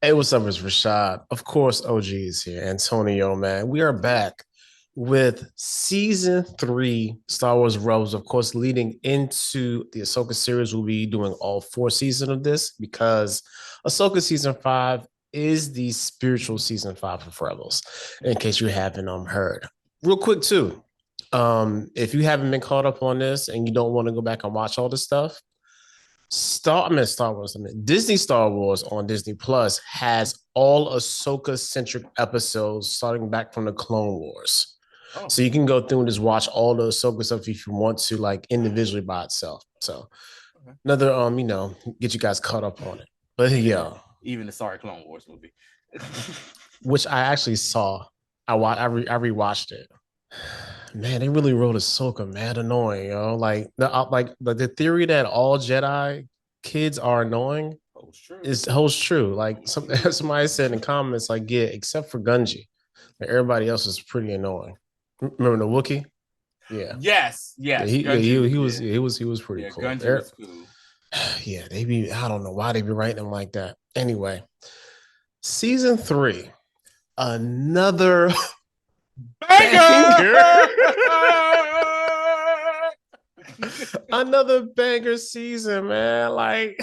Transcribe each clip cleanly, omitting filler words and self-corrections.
Hey, what's up? It's Rashad. Of course, OG is here. Antonio, man. We are back with season three, Star Wars Rebels. Of course, leading into the Ahsoka series, we'll be doing all four seasons of this because Ahsoka season five is the spiritual season five of Rebels, in case you haven't heard. Real quick, too. If you haven't been caught up on this and you don't want to go back and watch all this stuff, Star Wars. Disney Star Wars on Disney Plus has all Ahsoka centric episodes starting back from the Clone Wars. Oh, So you can go through and just watch all the Ahsoka stuff if you want to, like individually by itself. So okay. another get you guys caught up on it. But Even yeah, even the sorry Clone Wars movie. which I actually saw. I rewatched it. Man, they really wrote Ahsoka mad annoying, the theory that all Jedi kids are annoying Oh, it's true. is holds true. Like True. somebody said in comments, like, yeah, except for Gunji. Like, everybody else is pretty annoying. Remember the Wookiee? Yeah. Yes, Yeah, yes. he yeah, Gunji was he was pretty yeah, cool. Gunji was cool. Yeah, they be I don't know why they be writing them like that. Anyway, season three, another Banger! banger. Another banger season, man. Like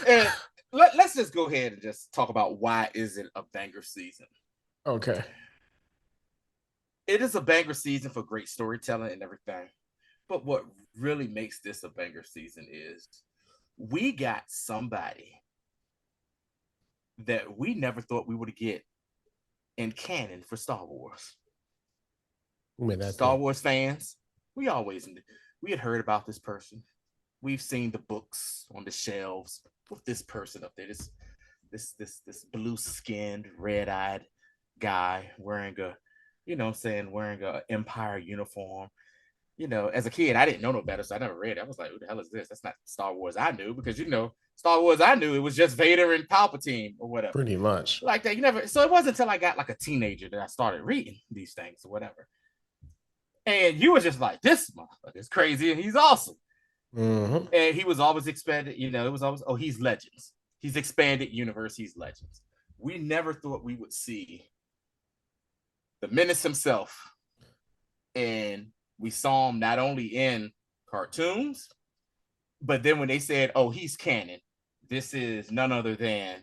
and let's just go ahead and just talk about why is it a banger season. okay. It is a banger season for great storytelling and everything. But what really makes this a banger season is we got somebody that we never thought we would get in canon for Star Wars. That Star thing. Wars fans, we always we had heard about this person. We've seen the books on the shelves with this person up there. This blue skinned, red eyed guy wearing a, wearing a Empire uniform. As a kid, I didn't know no better, so I never read it. I was like, who the hell is this? That's not Star Wars I knew, because Star Wars I knew it was just Vader and Palpatine or whatever. Pretty much. Like that. So it wasn't until I got like a teenager that I started reading these things or whatever. And you were just like, this motherfucker is crazy and he's awesome. Mm-hmm. And he was always expanded, it was always, oh, he's Legends. He's expanded universe, he's Legends. We never thought we would see the menace himself. And we saw him not only in cartoons, but then when they said, oh, he's canon, this is none other than,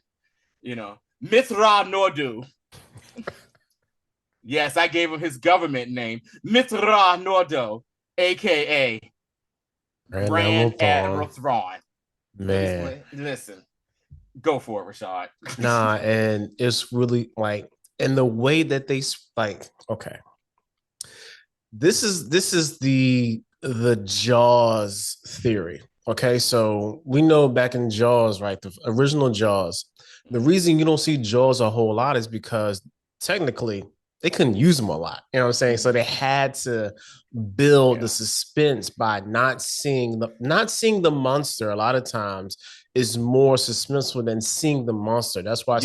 Mithra Nordu. Yes, I gave him his government name, Mithra Nordo, aka Grand Admiral Thrawn. Man. Listen, go for it, Rashad. Nah, and it's really like, and the way that they like, okay. This is the Jaws theory. Okay, so we know back in Jaws, right? The original Jaws. The reason you don't see Jaws a whole lot is because technically they couldn't use them a lot. You know what I'm saying? So they had to build the suspense by not seeing the monster. A lot of times is more suspenseful than seeing the monster. That's why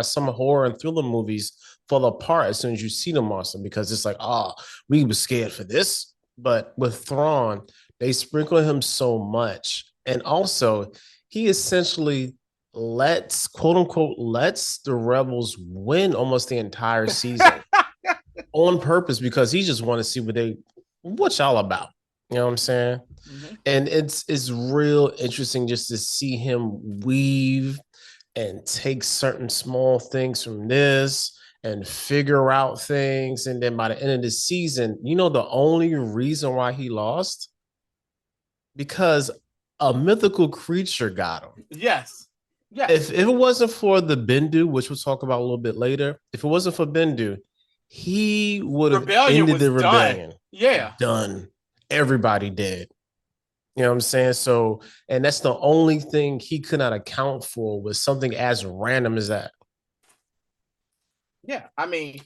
some horror and thriller movies fall apart as soon as you see the monster, because it's like, oh, we were scared for this. But with Thrawn, they sprinkle him so much. And also, he essentially quote unquote lets the rebels win almost the entire season on purpose, because he just want to see what y'all about. You know what I'm saying? Mm-hmm. And it's real interesting just to see him weave and take certain small things from this and figure out things. And then by the end of the season, the only reason why he lost, because a mythical creature got him. Yes. Yeah. If it wasn't for the Bendu, which we'll talk about a little bit later, if it wasn't for Bendu, he would have ended the rebellion. Done. Yeah. Done. Everybody dead. You know what I'm saying? So, and that's the only thing he could not account for, was something as random as that. Yeah. I mean,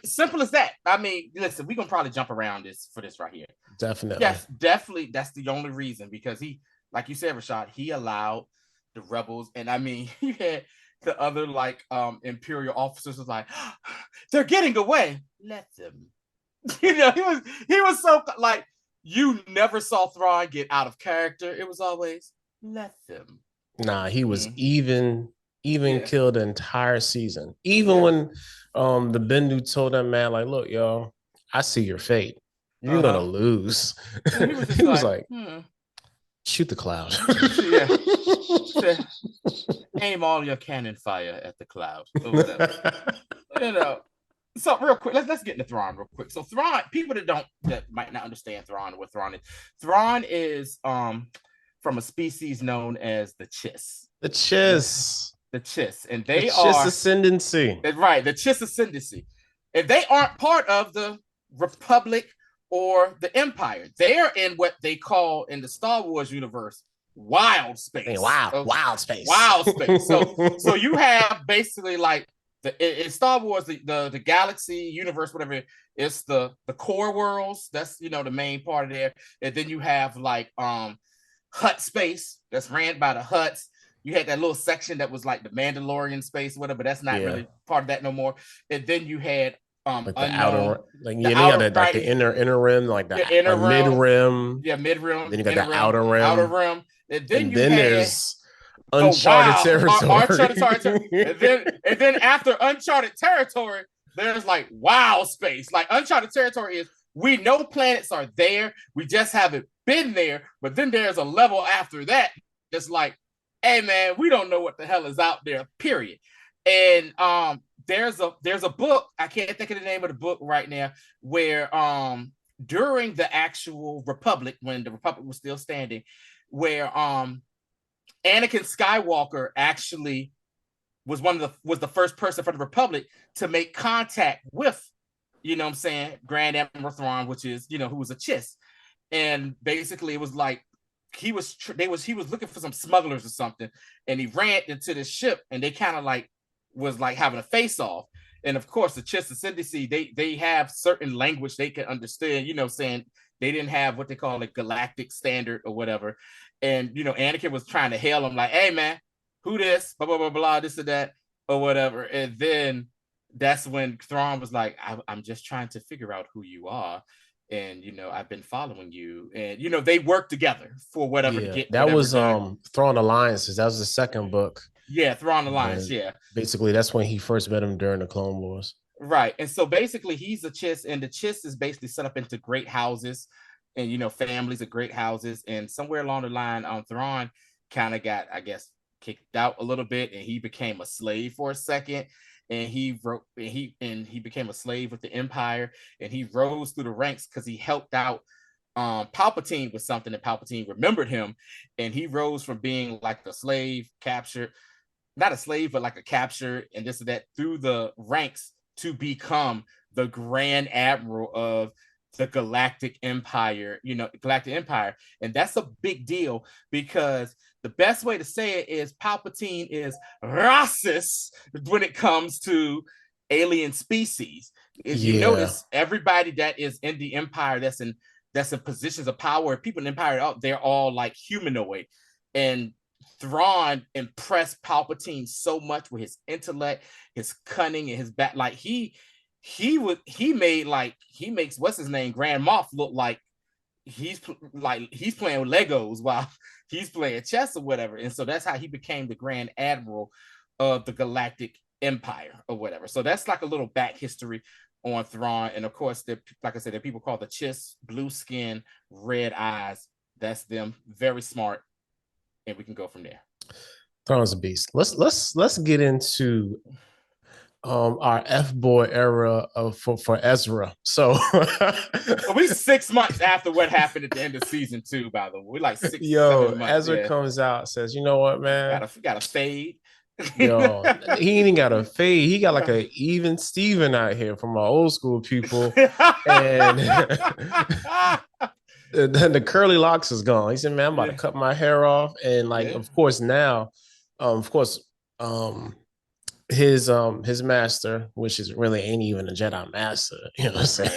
simple as that. I mean, listen, we're going to probably jump around this right here. Definitely. Yes, definitely. That's the only reason, because he, like you said, Rashad, he allowed the rebels, and I mean, he had the other Imperial officers was like, they're getting away. Let them. He was so like, you never saw Thrawn get out of character. It was always let them. Nah, he was even even Yeah. kill the entire season. Even Yeah. when the Bendu told that man, like, look, yo, I see your fate. You're gonna Uh-huh. lose. And he was just He was like, like, shoot the cloud. yeah. Say, aim all your cannon fire at the cloud or whatever. You know. So real quick, let's get into Thrawn real quick. So Thrawn, people that might not understand Thrawn or what Thrawn is. Thrawn is from a species known as the Chiss. The Chiss. The Chiss. And The they Chiss are ascendancy. right, the Chiss ascendancy. If they aren't part of the Republic or the Empire, they're in what they call in the Star Wars universe wild space. Hey, wild space. Wild space. So you have basically like in Star Wars, the galaxy universe, whatever, it's the core worlds. That's the main part of there. And then you have like Hut space that's ran by the Huts. You had that little section that was like the Mandalorian space, whatever, but that's not really part of that no more. And then you had like the unknown, outer, like the they outer, got like the inner rim, like the inner mid rim. Yeah, mid rim. Then you got the outer rim. And then there's uncharted territory. Uncharted territory. and then after uncharted territory, there's like wild space. Like uncharted territory is we know planets are there, we just haven't been there. But then there's a level after that that's like, hey man, we don't know what the hell is out there. Period. And there's a book, I can't think of the name of the book right now, where during the actual Republic, when the Republic was still standing, where Anakin Skywalker actually was the first person for the Republic to make contact with, Grand Admiral Thrawn, which is, who was a Chiss. And basically it was like he was looking for some smugglers or something, and he ran into the ship, and they kind of like was like having a face off. And of course the Chiss ascendancy, they have certain language they can understand, saying they didn't have what they call a galactic standard or whatever. And Anakin was trying to hail him like, hey man, who this, blah blah blah blah, this or that or whatever. And then that's when Thrawn was like, I'm just trying to figure out who you are, and I've been following you. And they worked together for whatever to get that was done. Thrawn Alliances. That was the second book. Yeah, Thrawn Alliance. Yeah, basically that's when he first met him during the Clone Wars. Right. And so basically he's a Chiss, and the Chiss is basically set up into great houses, and families of great houses. And somewhere along the line, Thrawn kind of got, I guess, kicked out a little bit, and he became a slave for a second. And he became a slave with the Empire, and he rose through the ranks because he helped out Palpatine with something, and Palpatine remembered him, and he rose from being like a slave, captured, not a slave, but like a capture and this and that, through the ranks to become the Grand Admiral of the Galactic Empire, Galactic Empire. And that's a big deal, because the best way to say it is Palpatine is racist when it comes to alien species. If you notice, everybody that is in the Empire that's in positions of power, people in the Empire, they're all like humanoid. And Thrawn impressed Palpatine so much with his intellect, his cunning, and his back. Like he makes what's his name, Grand Moff, look like he's playing with Legos while he's playing chess or whatever. And so that's how he became the Grand Admiral of the Galactic Empire or whatever. So that's like a little back history on Thrawn. And of course, like I said, that people call the Chiss, blue skin, red eyes. That's them, very smart. And we can go from there. Thrawn's a beast. Let's get into our F-boy era for Ezra. So we 6 months after what happened at the end of season 2, by the way. We're like 6 7 months. Ezra comes out, says, you know what, man? Got a fade. Yo, he ain't got a fade. He got like a even Steven out here from our old school people. And then the curly locks is gone. He said, man, I'm about to cut my hair off. And like, of course, now, his master, which is really ain't even a Jedi master, you know what I'm saying?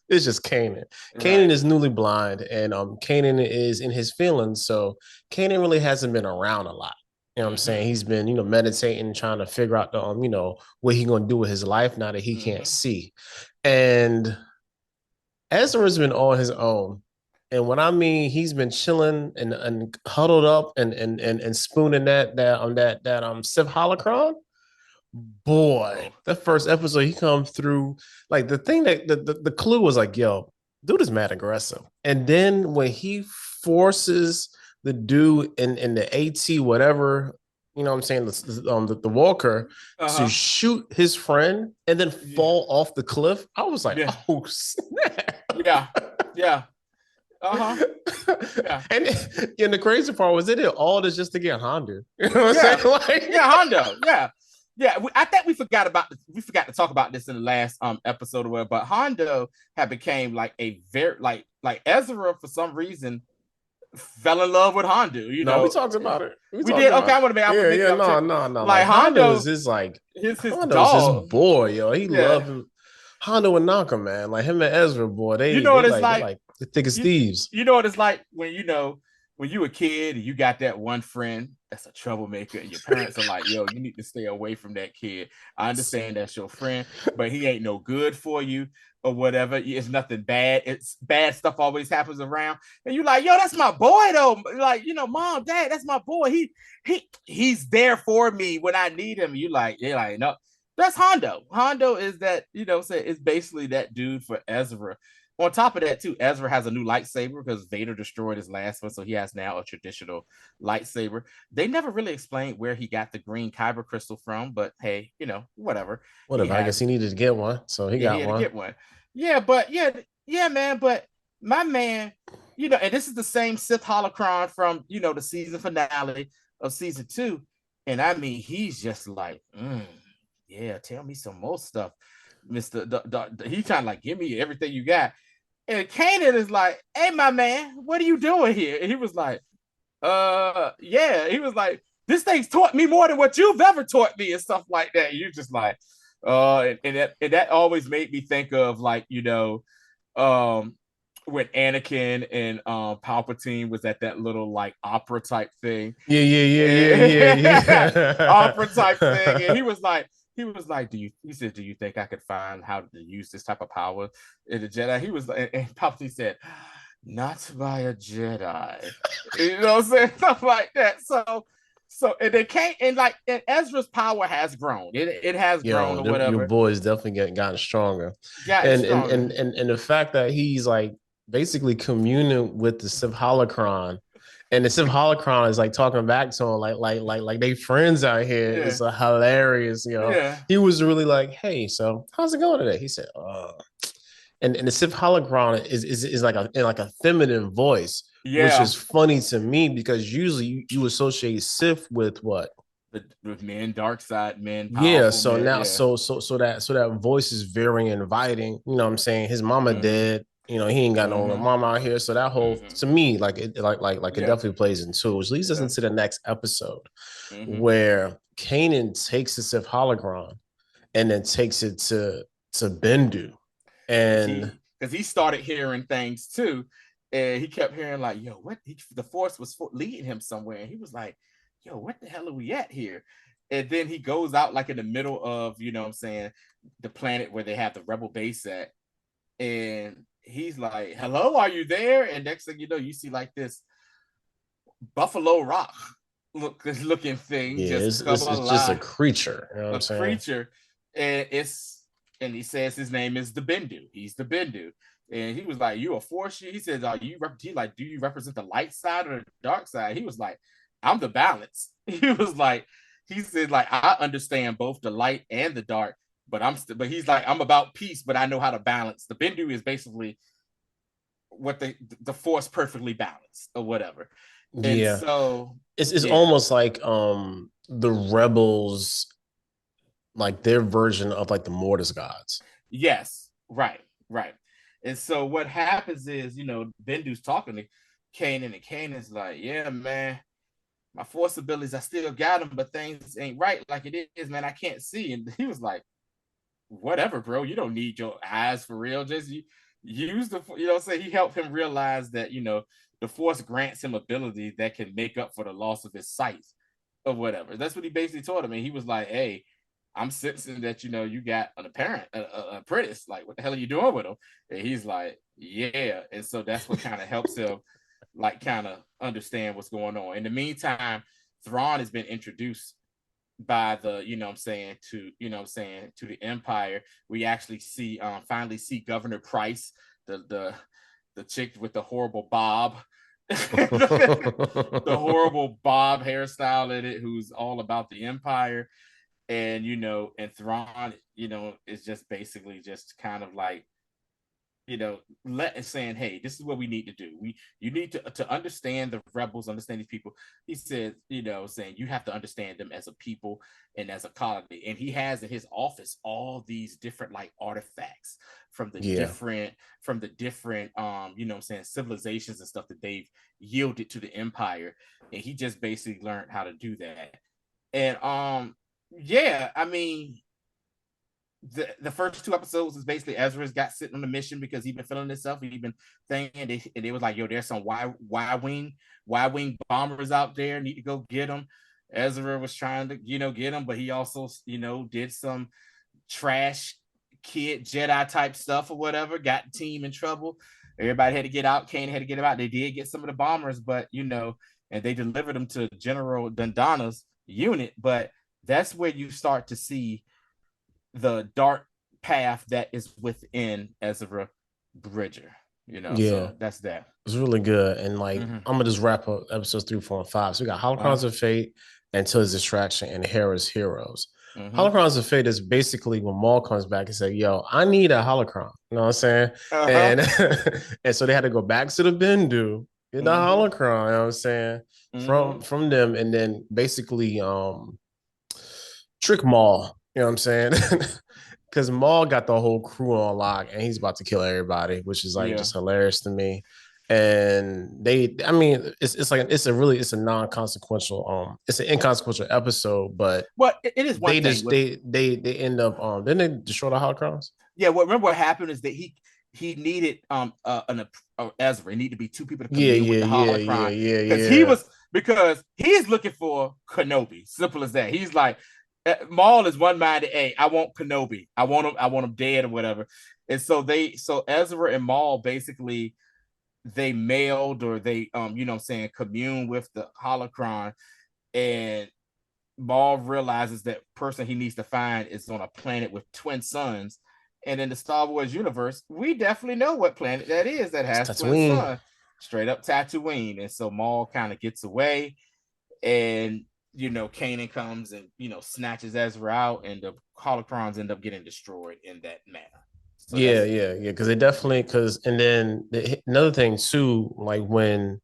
It's just Kanan. Right. Kanan is newly blind, and Kanan is in his feelings. So Kanan really hasn't been around a lot. You know what I'm saying? He's been, meditating, trying to figure out the what he's gonna do with his life now that he can't see. And Ezra's been on his own And when I mean he's been chilling and huddled up and spooning that Sith holocron, boy, Oh, that first episode he come through like the thing that the clue was like, yo, dude is mad aggressive. And then when he forces the dude in the AT whatever, you know what I'm saying, the walker to uh-huh. shoot his friend and then Yeah, fall off the cliff, I was like, yeah, oh snap. yeah, yeah. Uh-huh. Yeah. And the crazy part was it all this just to get Honda. You know what I'm saying? Yeah. Like Yeah, Hondo. Yeah. Yeah. I think we forgot to talk about this in the last episode or whatever, but Hondo had became like a very like Ezra for some reason fell in love with Hondo, you no, we know. talked about it. We We talked did okay, about I it. want to make Yeah, make yeah, double check. no. Like Like Hondo is Hondo, his like his Hondo is his dog. boy, yo. He Yeah. love him. Hondo and Naka, man. Like him and Ezra, boy. You They know they what it's like they like? like the thickest You thieves. you know what it's like when when you a kid and you got that one friend that's a troublemaker and your parents are like, yo, you need to stay away from that kid. I understand that's your friend, but he ain't no good for you or whatever. It's nothing bad. It's bad stuff always happens around. And you like, yo, that's my boy though. Like, mom, dad, that's my boy. He's there for me when I need him. You're like, no, that's Hondo. Hondo is that, say it's basically that dude for Ezra. On top of that, too, Ezra has a new lightsaber because Vader destroyed his last one, so he has now a traditional lightsaber. They never really explained where he got the green kyber crystal from, but hey, whatever. He Whatever. I guess has he it. needed to get one, so he Yeah, he got had to one. get one. Yeah, but yeah, man. But my man, and this is the same Sith holocron from the season finale of season 2, and I mean, he's just like, yeah, tell me some more stuff, Mister. He's trying to like give me everything you got. And Kanan is like, hey, my man, what are you doing here? And he was like, yeah. He was like, this thing's taught me more than what you've ever taught me and stuff like that. And you're just like, and that always made me think of like, when Anakin and Palpatine was at that little like opera type thing. Opera type thing. And Yeah. he said, do you think I could find how to use this type of power in the Jedi? He was like, and Palpatine said, not by a Jedi. You know what I'm saying? Stuff like that. So and they can't, and Ezra's power has grown. It has grown Yo, or your whatever. boy's definitely gotten stronger, Gotten and and stronger. and and and the fact that he's like basically communing with the Sith holocron, and the Sith holocron is like talking back to him like they friends out here. Yeah. It's a hilarious, Yeah. He was really like, hey, so how's it going today? He said, and the Sith holocron is like a feminine voice, which Yeah. is funny to me because usually you associate Sith with what? With men, dark side men, Yeah, powerful so men. now Yeah. so that voice is very inviting. You know what I'm saying? His mama Mm-hmm. dead. He ain't got no real Mm-hmm. mama out here. So that whole Mm-hmm. to me, like it Yeah. definitely plays into, which leads us Yeah. into the next episode Mm-hmm. where Kanan takes the Sith hologram and then takes it to Bendu. Because And he started hearing things too, and he kept hearing like, yo, what? The Force was leading him somewhere, and he was like, yo, what the hell are we at here? And then he goes out like in the middle of, what I'm saying, the planet where they have the rebel base at, and he's like, hello, are you there? And next thing you know, you see like this Buffalo Rock looking thing yeah, just come it's just a alive, creature. You know what a I'm saying? creature, and he says his name is the Bendu. He's the Bendu. And he was like, you a force? He says, do you represent the light side or the dark side? He was like, I'm the balance. He said, like, I understand both the light and the dark, but he's like, I'm about peace, but I know how to balance. The Bendu is basically what the force perfectly balanced or whatever. And Yeah. so, It's yeah, almost like the rebels, like their version of like the Mortis gods. yes, right, right. And so what happens is, Bendu's talking to Kanan, and Kanan's like, yeah, man, my force abilities, I still got them, but things ain't right like it is, man. I can't see. And he was like, whatever, bro. You don't need your eyes for real. Just use he helped him realize that, the force grants him abilities that can make up for the loss of his sight or whatever. That's what he basically taught him. And he was like, hey, I'm sensing that you got an apprentice. Like, what the hell are you doing with him? And he's like, yeah. And so that's what kind of helps him, like, kind of understand what's going on. In the meantime, Thrawn has been introduced by the to the Empire. We actually finally see Governor Price, the chick with the horrible bob. The horrible bob hairstyle in it, who's all about the Empire. And and Thrawn, is just basically just kind of like, saying, hey, this is what we need to do. You need to understand the rebels, understand these people. He said, saying you have to understand them as a people and as a colony. And he has in his office all these different like artifacts from the Yeah. different civilizations and stuff that they've yielded to the Empire. And he just basically learned how to do that. And yeah, I mean, the first two episodes is basically Ezra's got sitting on the mission because he's been feeling himself. He's been thinking, and it was like, yo, there's some Y-wing bombers out there. Need to go get them. Ezra was trying to, get them, but he also, did some trash kid Jedi type stuff or whatever. Got the team in trouble. Everybody had to get out. Kanan had to get them out. They did get some of the bombers, but and they delivered them to General Dundana's unit. But that's where you start to see the dark path that is within Ezra Bridger, Yeah. so that's that. It's really good. And like, Mm-hmm. I'm gonna just wrap up episodes 3, 4, and 5. So we got Uh-huh. Holocrons of Fate, Antilles Distraction, and Hera's Heroes. Mm-hmm. Holocrons of Fate is basically when Maul comes back and say, yo, I need a holocron. You know what I'm saying? Uh-huh. And and so they had to go back to the Bendu, get the holocron, you know what I'm saying? From them, and then basically trick Maul, you know what I'm saying? Because Maul got the whole crew on lock and he's about to kill everybody, which is like just hilarious to me. And I mean, it's like it's a non-consequential, it's an inconsequential episode, but it is one they thing. just they end up didn't they destroy the holocrons? Yeah, remember what happened is that he needed Ezra. It needed to be two people to commune with the holocron because he's looking for Kenobi. Simple as that. He's like, Maul is one-minded. Hey, I want Kenobi. I want him dead or whatever. And so Ezra and Maul basically they mailed or they commune with the holocron, and Maul realizes that person he needs to find is on a planet with twin suns. And in the Star Wars universe, we definitely know what planet that is that has twin suns. Straight up Tatooine. And so Maul kind of gets away, and Kanan comes and snatches Ezra out, and the holocrons end up getting destroyed in that manner. So yeah. Because they definitely and then another thing too, like when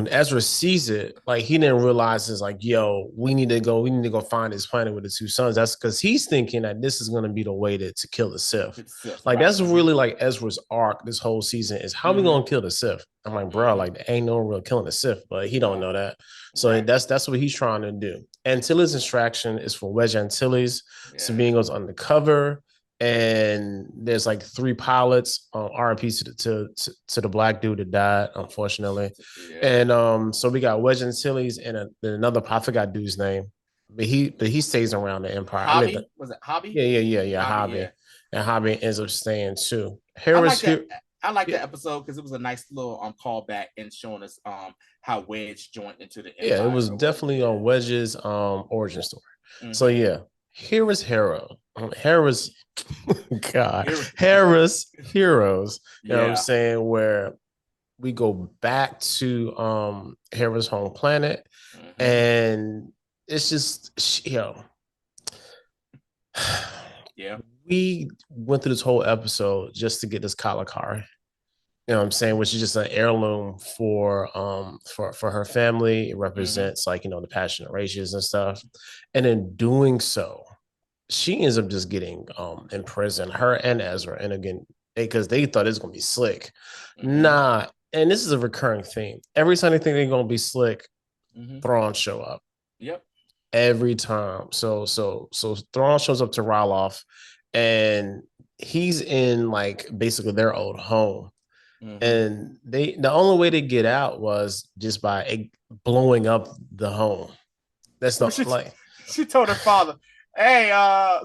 Ezra sees it, like he didn't realize it's like, yo, we need to go find this planet with the two suns. That's because he's thinking that this is going to be the way to kill the Sith. Like that's really like Ezra's arc this whole season is how we gonna kill the Sith. I'm like, bro, like there ain't no real killing the Sith, but he don't know that. So that's what he's trying to do. Antilles Distraction is for Wedge Antilles. Sabine goes undercover. And there's like 3 pilots on RIP to the black dude that died, unfortunately. And so we got Wedge Antilles and another, I forgot dude's name, but he stays around the Empire. Hobby? Was it Hobby? Yeah, Hobby. Yeah. And Hobby ends up staying too. I like that episode because it was a nice little callback and showing us how Wedge joined into the Empire. Yeah, it was definitely on Wedge's origin story. So yeah, here is Hera. Hera's Hera's Heroes. You know what I'm saying? Where we go back to Hera's home planet, and it's just we went through this whole episode just to get this Kalakari. You know what I'm saying? Which is just an heirloom for her family. It represents like the passionate races and stuff. And in doing so, she ends up just getting imprisoned, her and Ezra. And again, because they thought it was gonna be slick. Nah, and this is a recurring theme. Every time they think they're gonna be slick, Thrawn show up. Yep. Every time. So Thrawn shows up to Raloff, and he's in like basically their old home. And the only way to get out was just by blowing up the home. That's not she told her father, hey,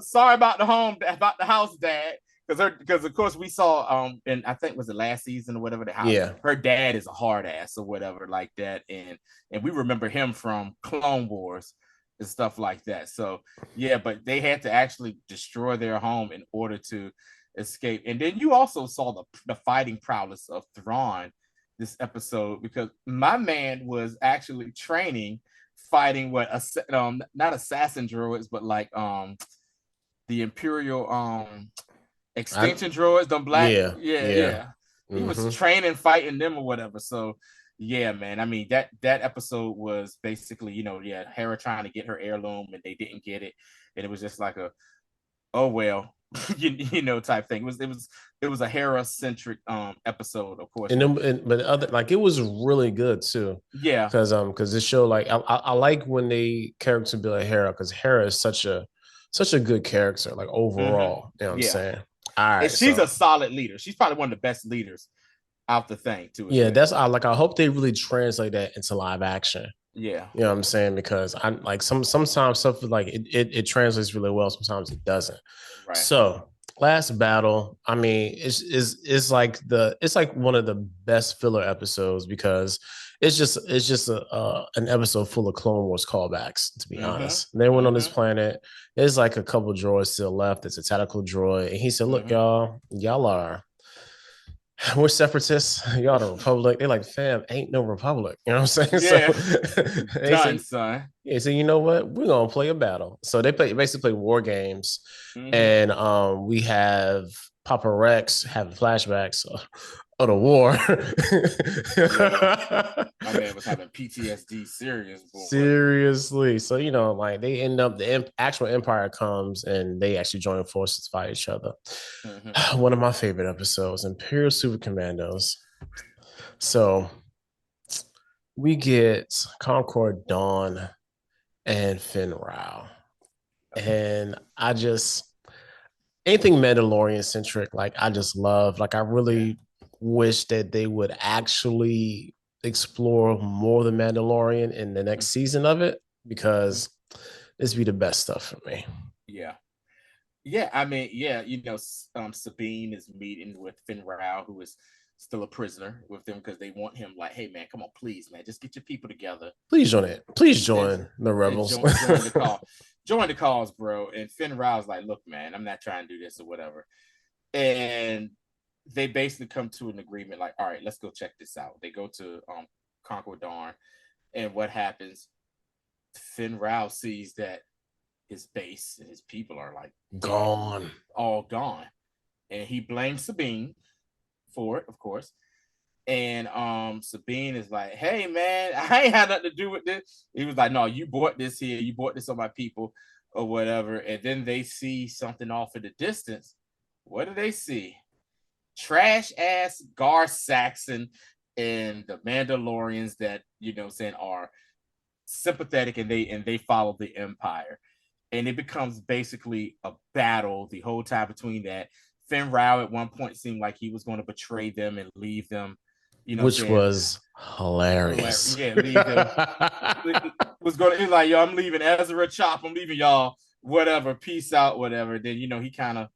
sorry about the house, Dad. Because of course we saw and I think was the last season or whatever, the how Yeah. her dad is a hard ass or whatever like that, and we remember him from Clone Wars and stuff like that. So yeah, but they had to actually destroy their home in order to escape. And then you also saw the fighting prowess of Thrawn this episode, because my man was actually training fighting what not assassin droids, but like the Imperial I extinction droids, the black, yeah, yeah, yeah. yeah. He was Mm-hmm. training fighting them or whatever. So yeah, man. I mean that episode was basically, yeah, Hera trying to get her heirloom and they didn't get it, and it was just like a oh well, type thing. It was a Hera centric episode, of course. And With then, but other like it was really good too, yeah, because this show like I like when they character build Hera because Hera is such a good character like mm-hmm, overall. You know what I'm yeah, saying? All and right, she's so a solid leader. She's probably one of the best leaders out the thing too, as yeah, well. I hope they really translate that into live action. Yeah, You know what I'm saying? Because I like sometimes stuff like it translates really well, sometimes it doesn't. right. So last battle, I mean, it's like it's like one of the best filler episodes because it's just an episode full of Clone Wars callbacks, to be Mm-hmm. honest. They went on this Mm-hmm. planet. There's like a couple droids still left. It's a tactical droid. And he said, look, Mm-hmm. y'all are we're separatists. Y'all the Republic. They're like, fam, ain't no Republic. You know what I'm saying? So Yeah, they done, say, son. yeah, so you know what? We're gonna play a battle. So they basically play war games. Mm-hmm. And we have Papa Rex having flashbacks of the war. Yeah, my man was having PTSD, serious boy. Seriously. So, like they end up, the actual Empire comes and they actually join forces to fight each other. Mm-hmm. One of my favorite episodes, Imperial Super Commandos. So we get Concord Dawn and Finn Rao. And I just, anything Mandalorian centric, like I just love. Like I Yeah. really wish that they would actually explore more the Mandalorian in the next season of it Mm-hmm. because this be the best stuff for me. Yeah. Yeah, I mean, yeah, Sabine is meeting with Finn Rao, who is still a prisoner with them because they want him like, hey man, come on, please, man, just get your people together Please join it. Please and join the and rebels. join the call, join the cause, bro. And Finn Rao's like, look, man, I'm not trying to do this or whatever. And they basically come to an agreement, like, all right, let's go check this out. They go to Concord Dawn, and what happens? Finn Rao sees that his base and his people are like dead, Gone. all gone, and he blames Sabine for it, of course. And Sabine is like, hey man, I ain't had nothing to do with this. He was like, no, you bought this here, you bought this on my people or whatever. And then they see something off in the distance. What do they see? Trash ass Gar Saxon and the Mandalorians that saying are sympathetic, and they follow the Empire, and it becomes basically a battle the whole time between that. Finn Rao at one point seemed like he was going to betray them and leave them, Which saying, was hilarious. yeah, leave them. Was going to, like, yo, I'm leaving Ezra, Chop, I'm leaving y'all, whatever, peace out, whatever. Then, he kind of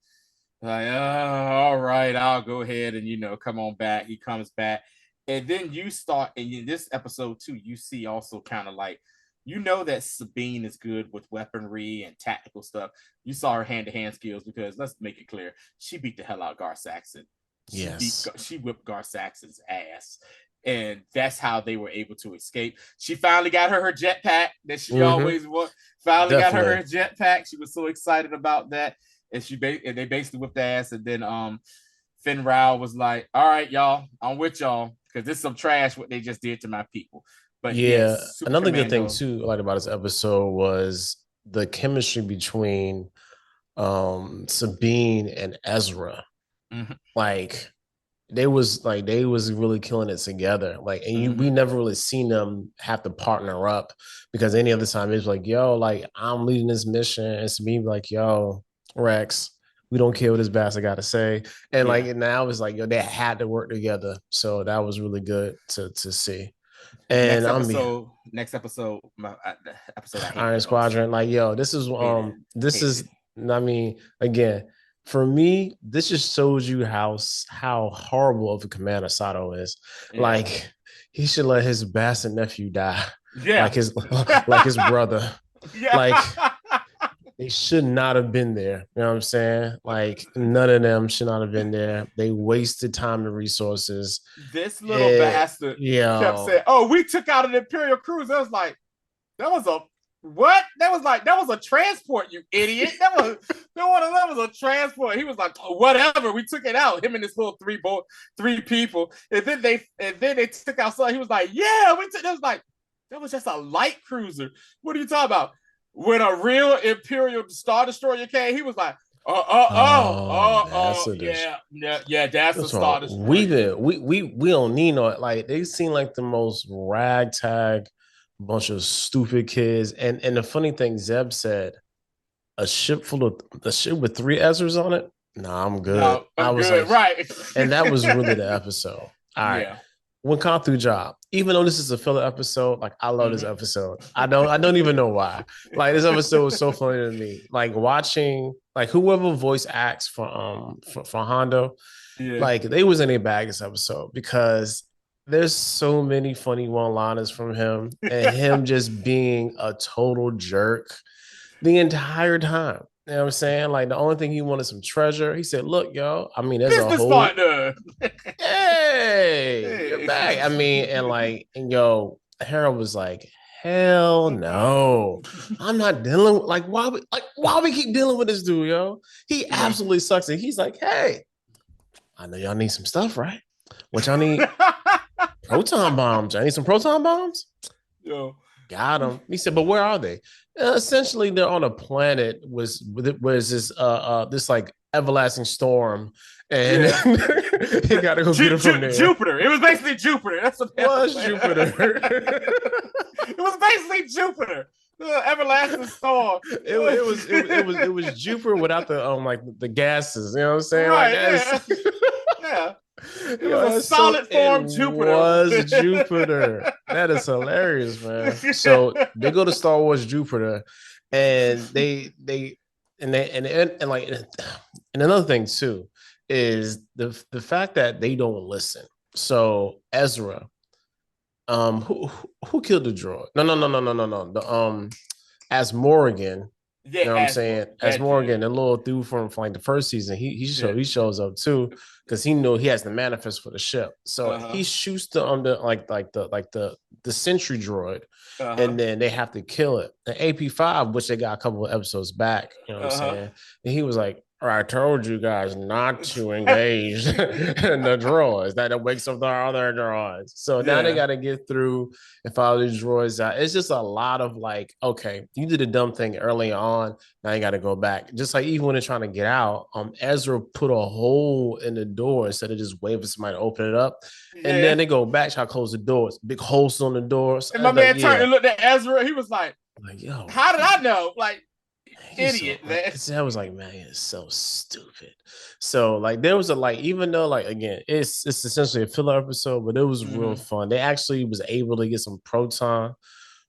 like, all right, I'll go ahead and, come on back. He comes back. And then you start, and in this episode too, you see also kind of like, that Sabine is good with weaponry and tactical stuff. You saw her hand-to-hand skills because let's make it clear, she beat the hell out of Gar Saxon. Yes. She whipped Gar Saxon's ass. And that's how they were able to escape. She finally got her jetpack that she Mm-hmm. always wanted. Finally got her Definitely. jetpack. She was so excited about that, and and they basically whipped the ass. And then Finn Rao was like, "All right, y'all, I'm with y'all because this is some trash what they just did to my people." But Yeah. yes, Super Another good thing Commando. too, I liked about this episode was the chemistry between Sabine and Ezra. Mm-hmm. Like they was really killing it together. Like, and we Mm-hmm. never really seen them have to partner up because any other time it's like, yo, like I'm leading this mission, and Sabine be like, yo, Rex, we don't care what this bastard got to say. And like Yeah. now it's like, yo, they had to work together. So that was really good to see. And I'm Next episode, the episode I hated Iron the most. Squadron. Like, yo, Hated it. I mean, again, for me, this just shows you how horrible of a commander Sato is. Yeah, Like, he should let his bastard nephew die, yeah, like his like his brother. yeah. Like, they should not have been there. You know what I'm saying? Like, none of them should not have been there. They wasted time and resources. This little bastard kept Yo, saying, "Oh, we took out an Imperial cruiser." I was like, "That was a what? That was a transport, you idiot. That was a transport." He was like, oh, "Whatever, we took it out." Him and this little three people, and then they took out something. He was like, "Yeah, we took." It was like that was just a light cruiser. What are you talking about? When a real Imperial Star Destroyer came, he was like, yeah, that's a What's Star wrong? Destroyer. We don't need no, like, they seem like the most ragtag bunch of stupid kids. And the funny thing, Zeb said, a ship with 3 Ezras on it. Nah, I'm good. No, I I'm was good, like, right? and that was really the episode. All right. Yeah. When Through Job, even though this is a filler episode, like, I love this episode. I don't even know why. Like, this episode was so funny to me. Like, watching, like, whoever voice acts for Hondo, Yeah. like, they was in a bag this episode because there's so many funny one-liners from him and him just being a total jerk the entire time. You know what I'm saying? Like, the only thing he wanted some treasure. He said, "Look, yo, I mean, there's a Business whole partner. hey, you're back." I mean, and yo, Hera was like, "Hell no, I'm not dealing with, why we keep dealing with this dude, yo? He Yeah. absolutely sucks." And he's like, "Hey, I know y'all need some stuff, right? What y'all need? Proton bombs. I need some proton bombs." Yo. Got them. He said, "But where are they?" Essentially, they're on a planet where this like everlasting storm, and Yeah. he got to go get it from there. Jupiter. It was basically Jupiter. That's what it was Jupiter. It was basically Jupiter. The everlasting storm. It was Jupiter without the like the gases. You know what I'm saying? Right. Like, Yeah. Yeah. It was a solid form Jupiter. Was Jupiter. That is hilarious, man. So they go to Star Wars Jupiter, and and like, and another thing too is the fact that they don't listen. So Ezra, who killed the droid? No. As Morgan. Yeah, You know what I'm saying? As Morgan, a little dude from like the first season, he shows up too because he knew he has the manifest for the ship. So he shoots the the sentry droid, and then they have to kill it. The AP5, which they got a couple of episodes back, you know what I'm saying? And he was like, "I told you guys not to engage in the droids. That wakes up the other droids." So now they got to get through and follow these droids out. It's just a lot of like, okay, you did a dumb thing early on. Now you got to go back. Just like even when they're trying to get out, Ezra put a hole in the door instead of just waving somebody to open it up. And then they go back, try to close the doors. Big holes on the doors. And my man turned and looked at Ezra. He was like, yo, how did I know? Like, idiot, man. I was like, man, it's so stupid. So like there was a like, even though like again, it's essentially a filler episode, but it was real fun. They actually was able to get some proton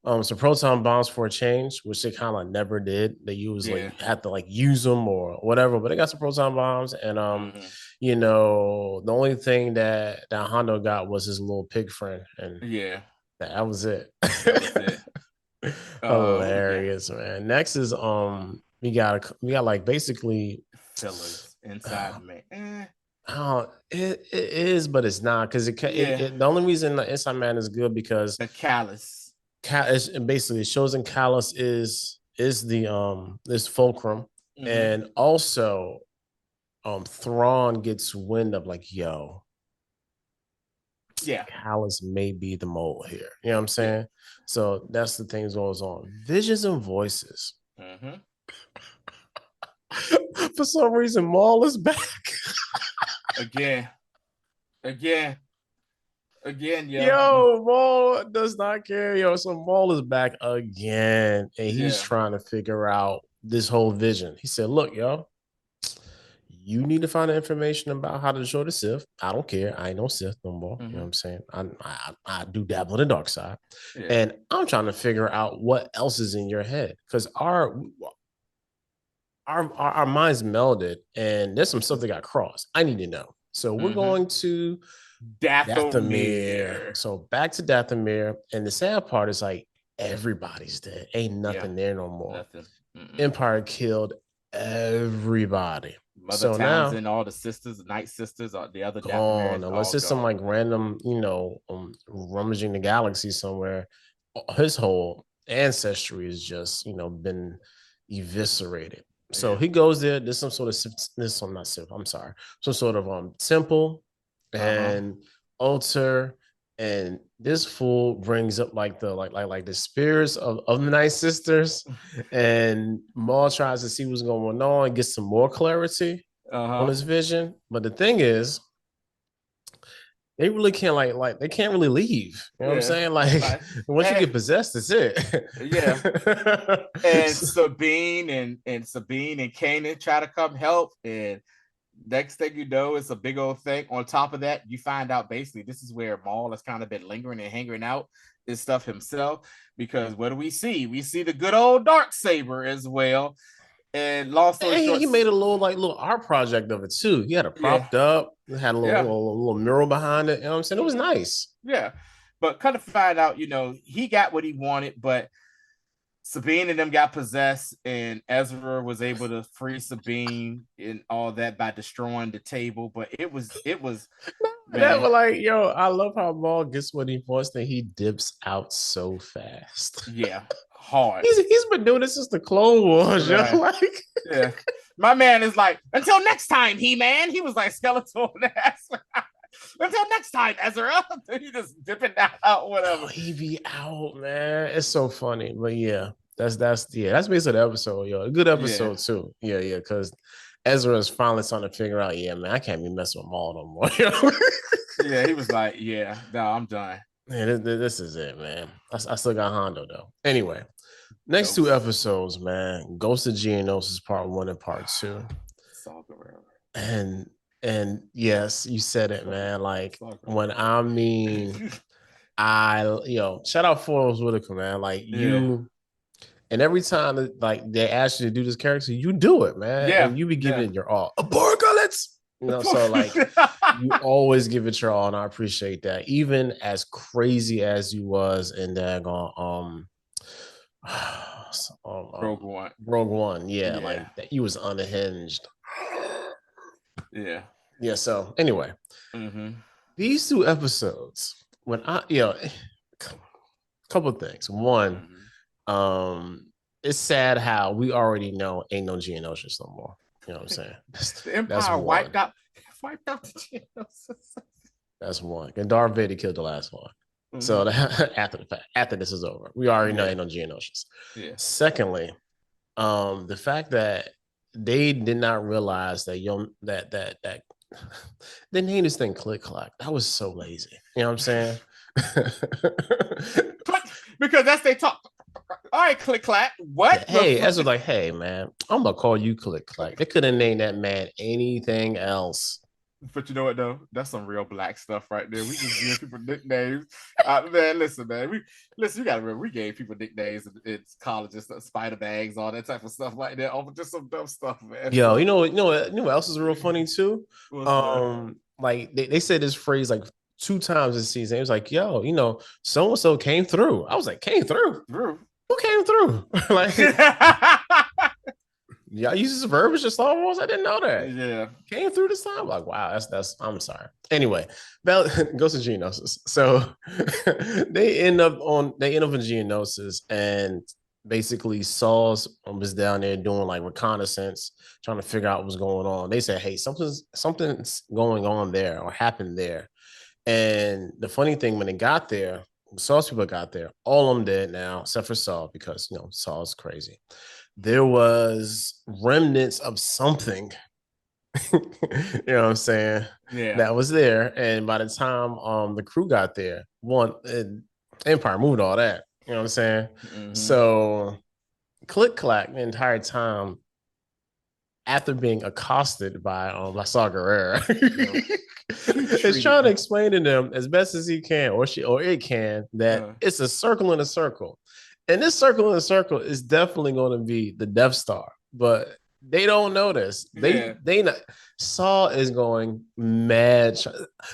bombs for a change, which they kind of never did. They usually had to like use them or whatever, but they got some proton bombs. And you know, the only thing that Hondo got was his little pig friend, and that was it. Hilarious, man. Next is we got like basically fillers inside man. Oh, it is, but it's not because the only reason the Inside Man is good because the callus. Basically it shows in callus is the this fulcrum, and also Thrawn gets wind of like, yo, callus may be the mole here. You know what I'm saying? So that's the thing that goes on. Visions and voices. For some reason, Maul is back. Again, yo. Maul does not care, yo. So Maul is back again, and he's trying to figure out this whole vision. He said, "Look, yo, you need to find the information about how to destroy the Sith. I don't care. I ain't no Sith no more. You know what I'm saying? I do dabble in the dark side. Yeah. And I'm trying to figure out what else is in your head. Because our minds melded and there's some stuff that got crossed. I need to know. So we're going to Dathomir. So back to Dathomir. And the sad part is like everybody's dead. Ain't nothing there no more. Empire killed everybody. Mother Townsend, all the sisters, the Night Sisters, the other gone. Unless it's some like random, rummaging the galaxy somewhere. His whole ancestry has just, been eviscerated. So he goes there. There's some sort of some sort of temple and altar, and this fool brings up like the spirits of the Night Sisters, and Maul tries to see what's going on and get some more clarity on his vision. But the thing is, they really can't they can't really leave. You know what I'm saying? Like once you get possessed, that's it. And Sabine and Kanan try to come help, and next thing you know, it's a big old thing. On top of that, you find out basically this is where Maul has kind of been lingering and hanging out this stuff himself. Because what do we see? We see the good old Darksaber as well. And long story short, he made a little art project of it too. He had it propped up. It had a little mural behind it. You know what I'm saying? It was nice. Yeah. But kind of find out, he got what he wanted, but Sabine and them got possessed, and Ezra was able to free Sabine and all that by destroying the table. But it was that was like, I love how Maul gets what he wants, and he dips out so fast. Yeah, hard. He's been doing this since the Clone Wars. Yeah. My man is like, until next time, He-Man. He was like Skeletor ass. Until next time, Ezra. He just dipping out, whatever. Oh, he be out, man. It's so funny, but yeah, that's basically the episode, A good episode too. Yeah, because Ezra is finally starting to figure out, man, I can't be messing with Maul no more. Yeah, he was like, no, I'm done. Man, this is it, man. I still got Hondo though. Anyway, next two episodes, man. Ghost of Geonosis Part 1 and Part 2. And yes, you said it, man. Like when I mean, shout out Forrest Whitaker, man. Like you, and every time that, they ask you to do this character, you do it, man. Yeah, and you be giving it your all. Apocalypse. So like you always give it your all, and I appreciate that. Even as crazy as you was in that Rogue One. Like that, you was unhinged. Yeah. So anyway, these two episodes, when couple of things. One, it's sad how we already know ain't no Geonosis no more. You know what I'm saying? The Empire wiped out the Geonosis. That's one. And Darth Vader killed the last one. So after the fact, after this is over, we already know ain't no Geonosis. Yeah. Secondly, the fact that they did not realize that that they named this thing Click Clack. That was so lazy. You know what I'm saying? Because that's they talk. All right, Click Clack. What? Hey, Ezra's like, hey man, I'm gonna call you Click Clack. They could have named that man anything else. But you know what though? That's some real black stuff right there. We just give people nicknames. Man, listen, man. You gotta remember, we gave people nicknames in college and stuff, spider bags, all that type of stuff like that. Oh, just some dumb stuff, man. Yo, you know what else is real funny too? Like they said this phrase like 2 times this season. It was like, yo, so and so came through. I was like, came through? Who came through? Like y'all use this verbiage in Star Wars? I didn't know that. Yeah. Came through this time? Like, wow, that's I'm sorry. Anyway, Ghost of Geonosis. So they end up in Geonosis, and basically Saul's was down there doing like reconnaissance, trying to figure out what's going on. They said, hey, something's going on there or happened there. And the funny thing, when they got there, Saul's people got there, all of them dead now, except for Saul, because Saul's crazy. There was remnants of something, you know what I'm saying? Yeah. That was there. And by the time the crew got there, Empire moved all that. You know what I'm saying? So Click Clack the entire time after being accosted by Saw Gerrera, Yo, he is treated trying to explain to them as best as he can, or it can, that uh, it's a circle in a circle. And this circle in a circle is definitely going to be the Death Star. But they don't know this. yeah. They not Saw is going mad.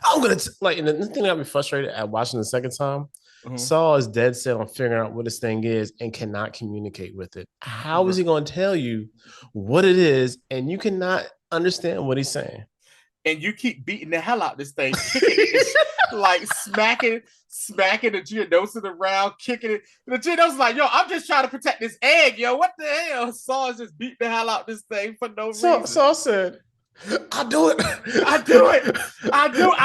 I'm gonna like, and the thing that got me frustrated at watching the second time, Uh-huh. Saul is dead set on figuring out what this thing is and cannot communicate with it. How is he going to tell you what it is and you cannot understand what he's saying? And you keep beating the hell out of this thing, kicking it, like smacking the Geonosis around, kicking it. And the Geonosis is like, yo, I'm just trying to protect this egg, yo. What the hell? Saul is just beating the hell out of this thing for no reason. Saul said, I'll do it. I do it. I do it.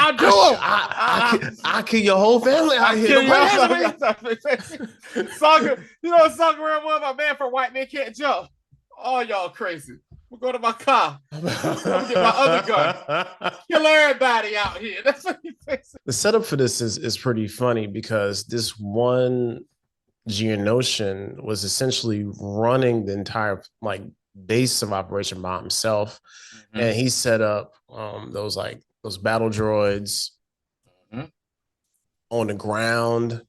I kill your whole family out here. Saga, you know what Saga was? My man from White Man Can't Jump. Oh, y'all crazy. We'll go to my car. I'm gonna get my other gun. Kill everybody out here. That's what he thinks. The setup for this is pretty funny because this one Geonosian was essentially running the entire like base of operation by himself, and he set up those battle droids on the ground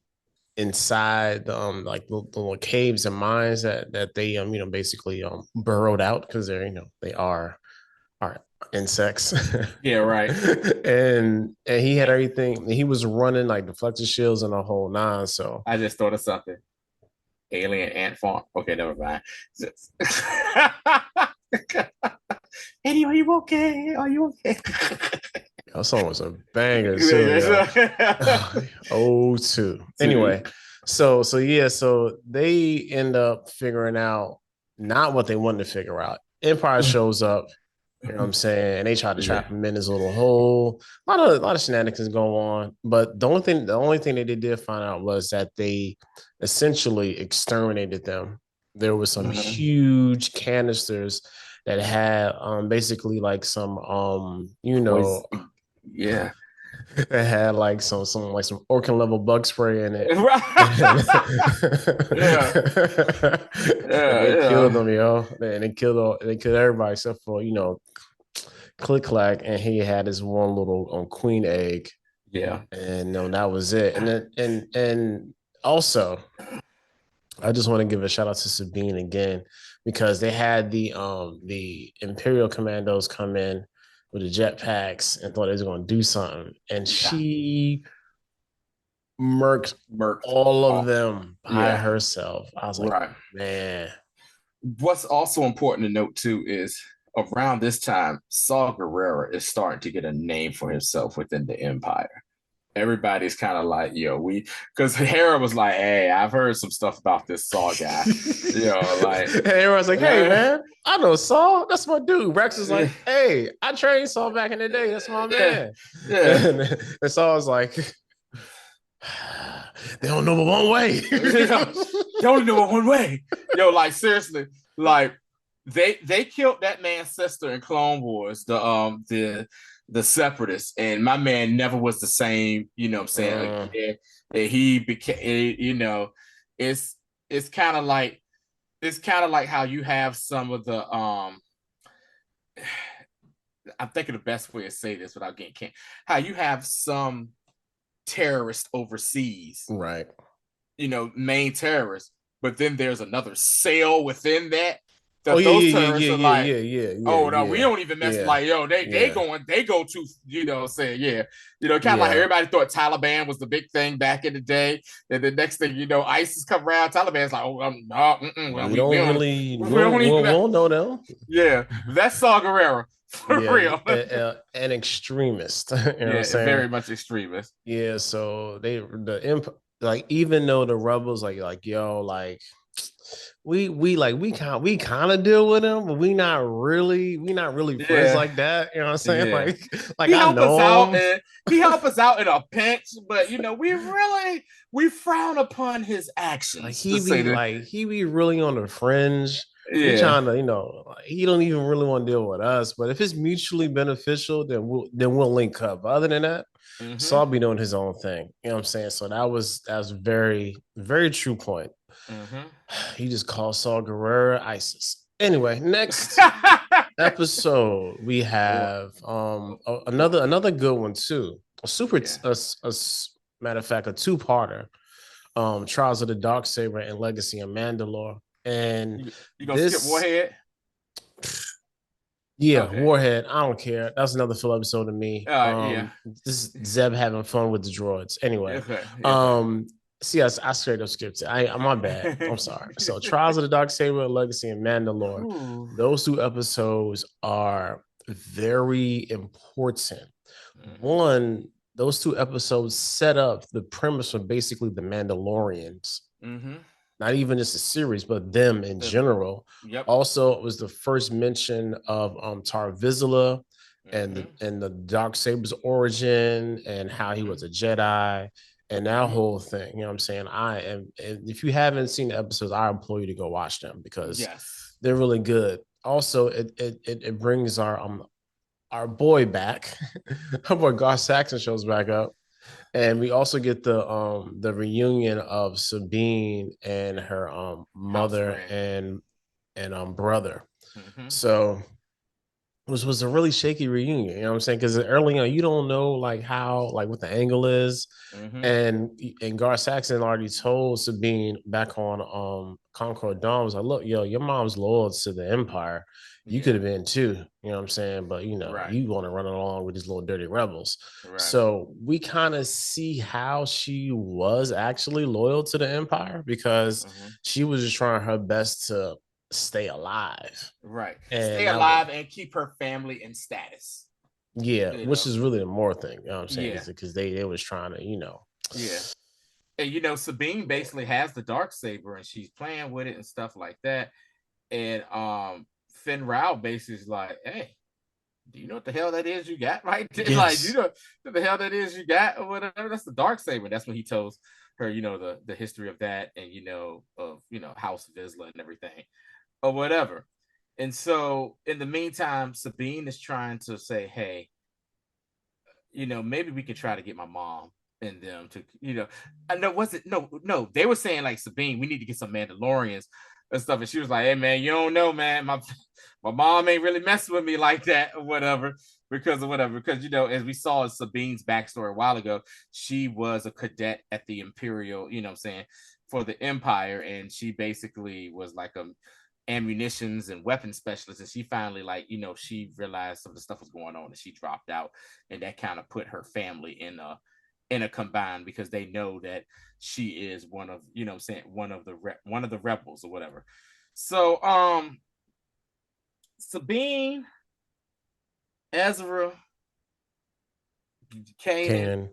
inside like the little caves and mines that they basically burrowed out because they are insects. Yeah, right. and he had everything. He was running like deflector shields and the whole nine. So I just thought of something. Alien ant farm. Okay, never mind. Eddie, are you okay? Are you okay? That song was a banger too. Oh, two. Anyway, so they end up figuring out not what they wanted to figure out. Empire shows up, you know what I'm saying, and they try to trap him in his little hole. A lot of shenanigans go on, but the only thing that they did find out was that they essentially exterminated them. There was some huge canisters that had basically like some yeah. It had like some organ level bug spray in it. They killed them, yo. And they killed everybody except for Click Clack, and he had his one little queen egg. Yeah. And that was it. And then and also I just want to give a shout out to Sabine again because they had the Imperial Commandos come in with the jetpacks and thought they was going to do something, and she murked all of them by herself. I was like, right. Man. What's also important to note too is around this time, Saw Gerrera is starting to get a name for himself within the Empire. Everybody's kind of like, because Hera was like, hey, I've heard some stuff about this Saw guy. Hera's like, hey, man, I know Saw. That's my dude. Rex is like, hey, I trained Saw back in the day. That's my man. Yeah. And Saw was like, they don't know but one way. They only know but one way. Like, seriously, like, they killed that man's sister in Clone Wars, the Separatists, and my man never was the same. You know what I'm saying? He became, it's kind of like how you have some of the I'm thinking the best way to say this without getting canceled. How you have some terrorists overseas, right? Main terrorists, but then there's another cell within that. Oh, those terrorists are like, oh no, we don't even mess like they go to saying kind of like everybody thought Taliban was the big thing back in the day, and the next thing ISIS come around, Taliban's like, oh no, we don't know them. Yeah, that's Saw Gerrera for real, an extremist. You know what I'm saying? Very much extremist. Yeah, so even though the rebels like we kind of deal with him, but we not really friends like that. You know what I'm saying? Yeah. Like he I know he help us out in a pinch, but we frown upon his actions. Like he be really on the fringe. Yeah. He trying to, he don't even really want to deal with us. But if it's mutually beneficial, then we'll link up. Other than that, so I'll be doing his own thing. You know what I'm saying? So that was very, very true point. He just called Saw Gerrera ISIS. Anyway, next. episode, we Boy. have another good one too. A super Yeah. matter of fact, a two-parter. Trials of the Darksaber and Legacy of Mandalore. And You gonna skip this, Warhead? yeah, Okay. Warhead. I don't care. That's another full episode of me. Yeah. This is Zeb having fun with the droids. Anyway, Okay. Okay. um, see, I straight up skipped it. I'm my bad. I'm sorry. So, Trials of the Darksaber, Legacy, and Mandalore. Ooh. Those two episodes are very important. One, those two episodes set up the premise for basically the Mandalorians. Mm-hmm. Not even just a series, but them in general. Yep. Also, it was the first mention of Tar Vizsla and Mm-hmm. the Darksaber's origin and how he was a Jedi and that whole thing. You know what I'm saying? And if you haven't seen the episodes, I implore you to go watch them because Yes. they're really good. Also, it brings our boy back. Our boy Gar Saxon shows back up. And we also get the reunion of Sabine and her mother and brother. Mm-hmm. So it was a really shaky reunion, you know what I'm saying? Because early on, you don't know like how like what the angle is. Mm-hmm. And Gar Saxon already told Sabine back on Concord Dawn was like, look, yo, your mom's loyal to the Empire. You could have been too, you know what I'm saying? But you know, Right. you want to run along with these little dirty rebels. Right. So we kind of see how she was actually loyal to the Empire because she was just trying her best to stay alive. Right. And stay alive and keep her family in status. Yeah, which is really the more thing, you know what I'm saying? Yeah. Because they was trying to, you know. Yeah. And you know, Sabine basically has the Darksaber and she's playing with it and stuff like that. And Finn Rao basically is like, hey, do you know what the hell that is you got right there? Yes. Like, you know what the hell that is you got or whatever? That's the Darksaber. That's when he tells her, you know, the history of that and you know, of House Vizsla and everything or whatever. And so in the meantime, Sabine is trying to say, hey, you know, maybe we could try to get my mom and them to, you know, I know wasn't no, they were saying like Sabine, we need to get some Mandalorians and stuff. And she was like, hey man, you don't know, man, my mom ain't really messing with me like that or whatever, because you know, as we saw in Sabine's backstory a while ago, she was a cadet at the Imperial, you know what I'm saying, for the Empire, and she basically was like a ammunitions and weapons specialist, and she finally, like, you know, she realized some of the stuff was going on and she dropped out, and that kind of put her family in a combine because they know that she is one of, you know what I'm saying, one of the rebels or whatever. So Sabine, Ezra, Kanan,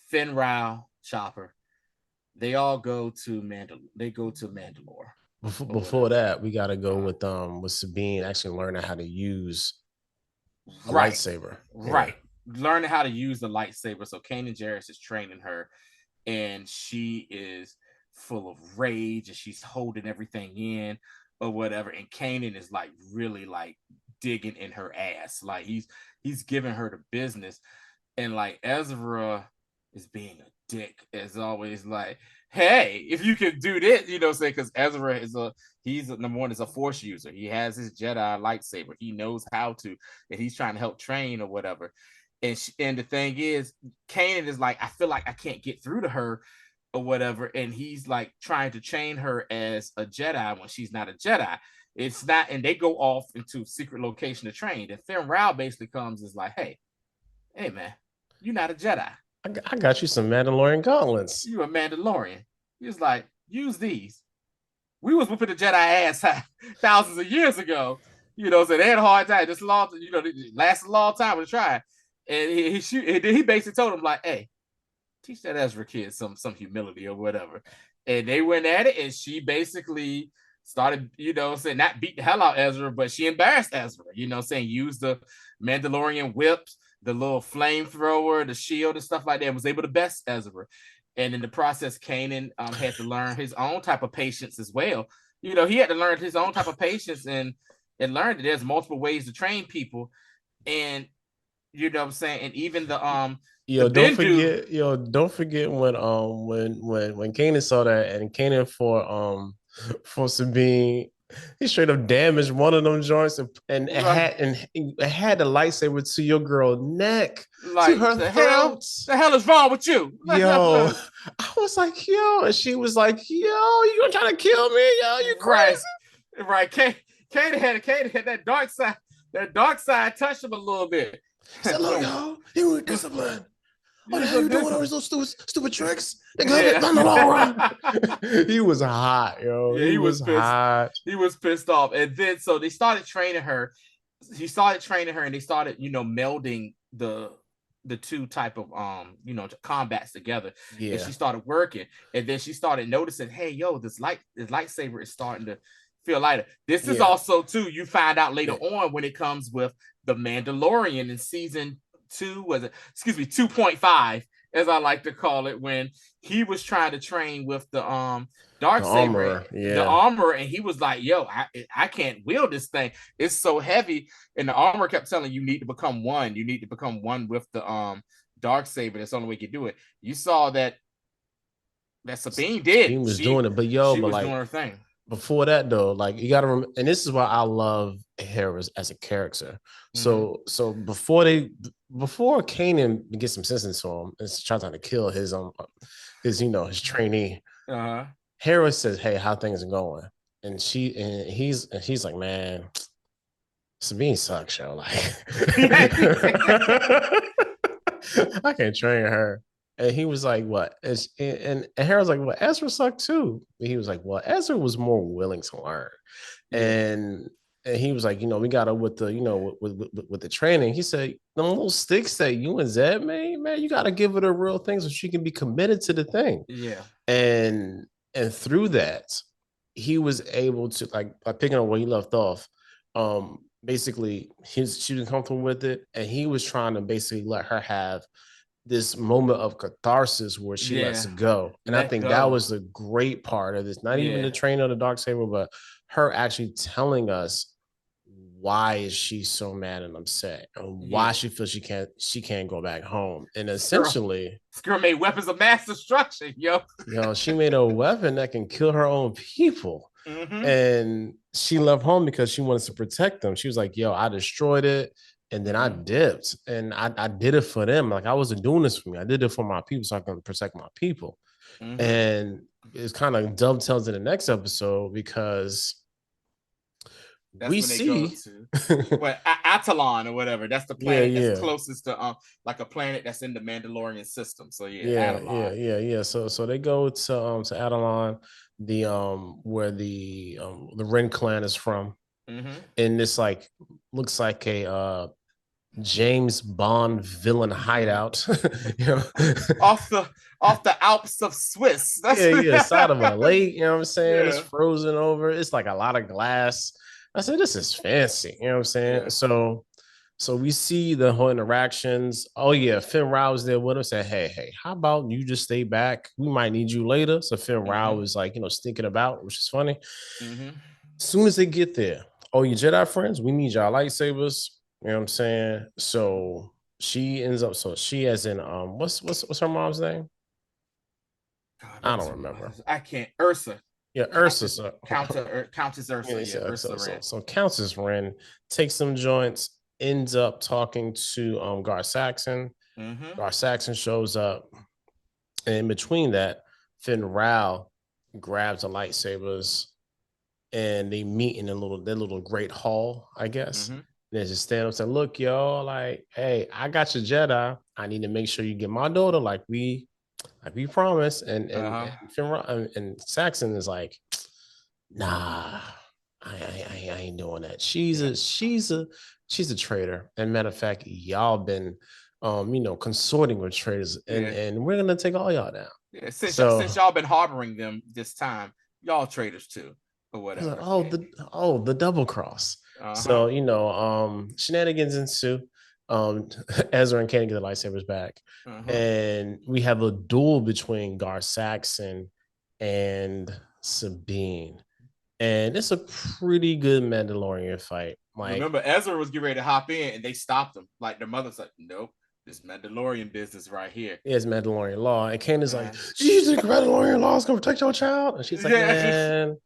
Finn Rao, Chopper, they all go to Mandalore. Before that, we got to go with Sabine actually learning how to use a lightsaber. Right. Yeah. Learning how to use the lightsaber. So Kanan Jarrus is training her, and she is full of rage and she's holding everything in or whatever. And Kanan is like really like digging in her ass. Like he's giving her the business. And like Ezra is being a dick as always, like, hey, if you can do this, you know, say, because Ezra he's number one, is a force user. He has his Jedi lightsaber. He knows how to, and he's trying to help train or whatever. And the thing is, Kanan is like, I feel like I can't get through to her or whatever. And he's like trying to train her as a Jedi when she's not a Jedi. It's not, and they go off into secret location to train. And Finn Rao basically comes is like, hey man, you're not a Jedi. I got you some Mandalorian gauntlets. You a Mandalorian. He's like, use these. We was whooping the Jedi ass thousands of years ago. You know, so they had a hard time. This long, you know, it lasted a long time to try. And he basically told him like, hey, teach that Ezra kid some humility or whatever. And they went at it, and she basically started, you know, saying not beat the hell out of Ezra, but she embarrassed Ezra, you know, saying use the Mandalorian whips, the little flamethrower, the shield, and stuff like that, was able to best Ezra. And in the process, Kanan had to learn his own type of patience as well. You know, he had to learn his own type of patience and learn that there's multiple ways to train people. And you know what I'm saying? And even the don't forget when Kanan saw that, and Kanan for Sabine He straight up damaged one of them joints and Right. it had the lightsaber to your girl neck, to Like her the hell? throat. The hell is wrong with you? Yo, I was like, yo, and she was like, yo, you gonna try to kill me? Yo, you Right. crazy? Right. Kate had that dark side. That dark side touched him a little bit. He said, look, yo, you need discipline. What the hell you doing all these little stupid tricks? They good Yeah. in the long run. He was hot, yo. Yeah, He he was was pissed. hot. He was pissed off. And then so they started training her. He started training her and they started, melding the two type of combats together. And Yeah. she started working. And then she started noticing, hey, yo, this lightsaber is starting to feel lighter. This is Yeah. also too, you find out later Yeah. on when it comes with the Mandalorian in season 2.5, as I like to call it, when he was trying to train with the dark The saber, armorer. the Yeah. armor, and he was like, yo, I can't wield this thing, it's so heavy. And the armor kept telling you need to become one, with the dark saber. That's the only way you can do it. You saw that Sabine did. He was she doing it, but she but was doing like her thing. before that though, like you gotta remember, and this is why I love Hera as a character. Mhm. So before Kanan gets some sense into him and tries to kill his trainee, Uh-huh. Hera says, "Hey, how things are going?" And he's like, "Man, Sabine sucks, yo. Like, I can't train her." And he was like, "What?" And Hera's like, "Well, Ezra sucked too." And he was like, "Well, Ezra was more willing to learn." Yeah. And he was like, we got to with the, with the training. He said, the little sticks that you and Zed made, man, you got to give it a real thing so she can be committed to the thing. Yeah. And through that, he was able to like by picking up where he left off. Basically, she was comfortable with it, and he was trying to basically let her have this moment of catharsis where she lets Yeah. it go. And I Let think that go. was the great part of this. Not even Yeah. the training of the dark saber, but her actually telling us why is she so mad and upset and why Yeah. she feels she can't go back home. And Girl, essentially, this girl made weapons of mass destruction, yo. she made a weapon that can kill her own people. Mm-hmm. And she left home because she wanted to protect them. She was like, yo, I destroyed it. And then I dipped and I did it for them. Like I wasn't doing this for me. I did it for my people so I can protect my people. And it's kind of dovetails in the next episode because that's we when they go see to Atalon or whatever. That's the yeah, planet that's yeah. closest to like a planet that's in the Mandalorian system. So Yeah, Atalon. yeah. So they go to Adelon, the where the Ren clan is from. And this like looks like a James Bond villain hideout. off the Alps of Swiss. Yeah, side of a lake, you know what I'm saying? It's Yeah. frozen over. It's like a lot of glass. I said, this is fancy, you know what I'm saying? Yeah. So we see the whole interactions. Oh yeah, Finn Rao was there with us. Said, hey, how about you just stay back? We might need you later. So Finn Rao was like, stinking about, which is funny. As soon as they get there, oh, you Jedi friends, we need y'all lightsabers. You know what I'm saying? So she ends up. So she as in what's her mom's name? God, I don't remember. I can't. Ursa. Yeah, Ursa. Countess Ursa. Yeah, Ursa Ren. So Countess Ren takes some joints, ends up talking to Gar Saxon. Gar Saxon shows up, and in between that, Finn Rao grabs the lightsabers, and they meet in their little great hall, I guess. They just stand up and say, "Look, y'all, like, hey, I got your Jedi. I need to make sure you get my daughter, like we promised." And and Saxon is like, "Nah, I ain't doing that. She's a traitor. And matter of fact, y'all been consorting with traitors, and we're gonna take all y'all down." Yeah, since y'all been harboring them this time, y'all traitors too, or whatever. Like, the double cross. So shenanigans ensue. Ezra and Kanan get the lightsabers back, and we have a duel between Gar Saxon and Sabine, and it's a pretty good Mandalorian fight. Like, remember, Ezra was getting ready to hop in, and they stopped him. Like their mother's like, "Nope, this Mandalorian business right here." It's Mandalorian law, and Kanan's like, "Do you think Mandalorian law is gonna protect your child?" And she's like, "Man,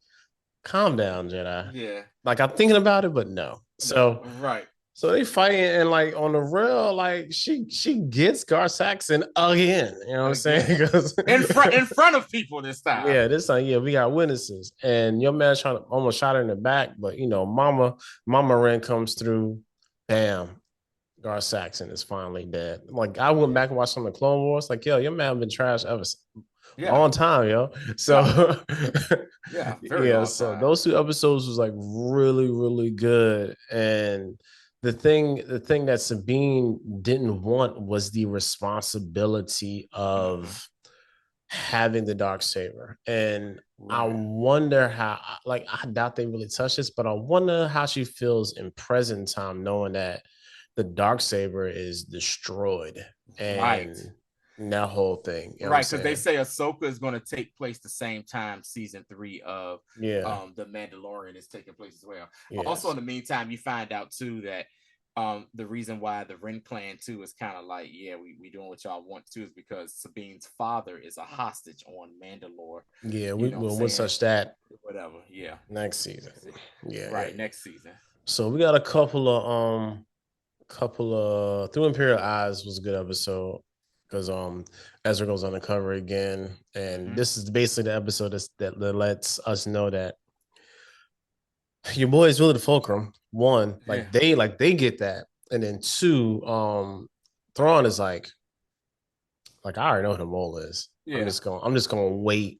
calm down, Jedi. Yeah. Like I'm thinking about it, but no. No. So Right. so they fighting and like on the real, like she gets Gar Saxon again. You know what I'm saying? Again. Because In front of people this time. yeah, this time, yeah, we got witnesses. And your man trying to almost shot her in the back, but you know, Mama Ren comes through, bam. Gar Saxon is finally dead. Like I went back and watched some of the Clone Wars. Like, yo, your man been trash ever Yeah. long time, yo. No. So Yeah. Very yeah, long so time. those two episodes was like really, really good. And the thing that Sabine didn't want was the responsibility Mm-hmm. of having the dark saber. And I Right. wonder how, like, I doubt they really touch this, but I wonder how she feels in present time knowing that the dark saber is destroyed Right. and that whole thing. You know what I'm Right, because they saying? say Ahsoka is going to take place the same time season 3 of Yeah. the Mandalorian is taking place as well. Also, in Yes. the meantime, you find out too that the reason why the Ren clan too is kind of like, yeah, we doing what y'all want to is because Sabine's father is a hostage on Mandalore. Yeah, You know what I'm we'll saying? such that Whatever. Yeah. next season. Yeah, yeah, Right. yeah. Next season. So we got a couple of Through Imperial Eyes was a good episode because Ezra goes undercover again, and Mm-hmm. this is basically the episode that lets us know that your boy is really the fulcrum. One, Yeah. like they get that, and then two, Thrawn is like I already know who the mole is. Yeah. I'm just gonna wait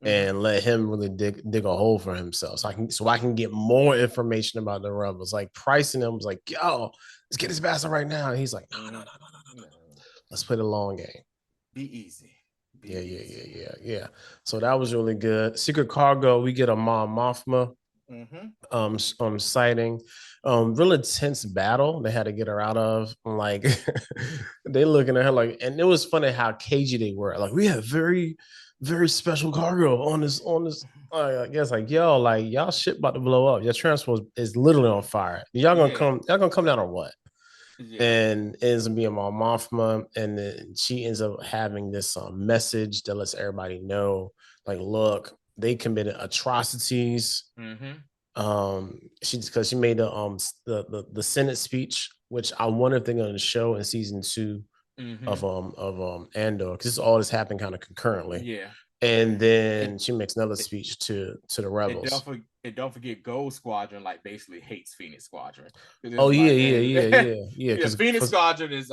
Mm-hmm. and let him really dig a hole for himself, so I can get more information about the rebels. Like pricing them was like, yo, let's get this bastard right now. And he's like, no. Let's play the long game. Be easy. Be Yeah, yeah, easy. yeah, yeah, yeah. So that was really good. Secret Cargo, we get a Mon Mothma Mm-hmm. sighting. Real intense battle they had to get her out of. Like they looking at her like, and it was funny how cagey they were. Like, we have very, very special cargo on this. I guess like yo, like y'all shit about to blow up. Your transport is literally on fire. Yeah. Y'all gonna come down or what? Yeah. And it ends up being my Mothma, and then she ends up having this message that lets everybody know, like, look, they committed atrocities. Mm-hmm. She because she made the Senate speech, which I wonder if they're going to show in season 2 Mm-hmm. of Andor, because all this happened kind of concurrently. Yeah. And then It, she makes another it speech to the and rebels. don't forget Gold Squadron like basically hates Phoenix Squadron. Oh It's yeah, like, yeah, hey, yeah, yeah, yeah. yeah, Phoenix Squadron is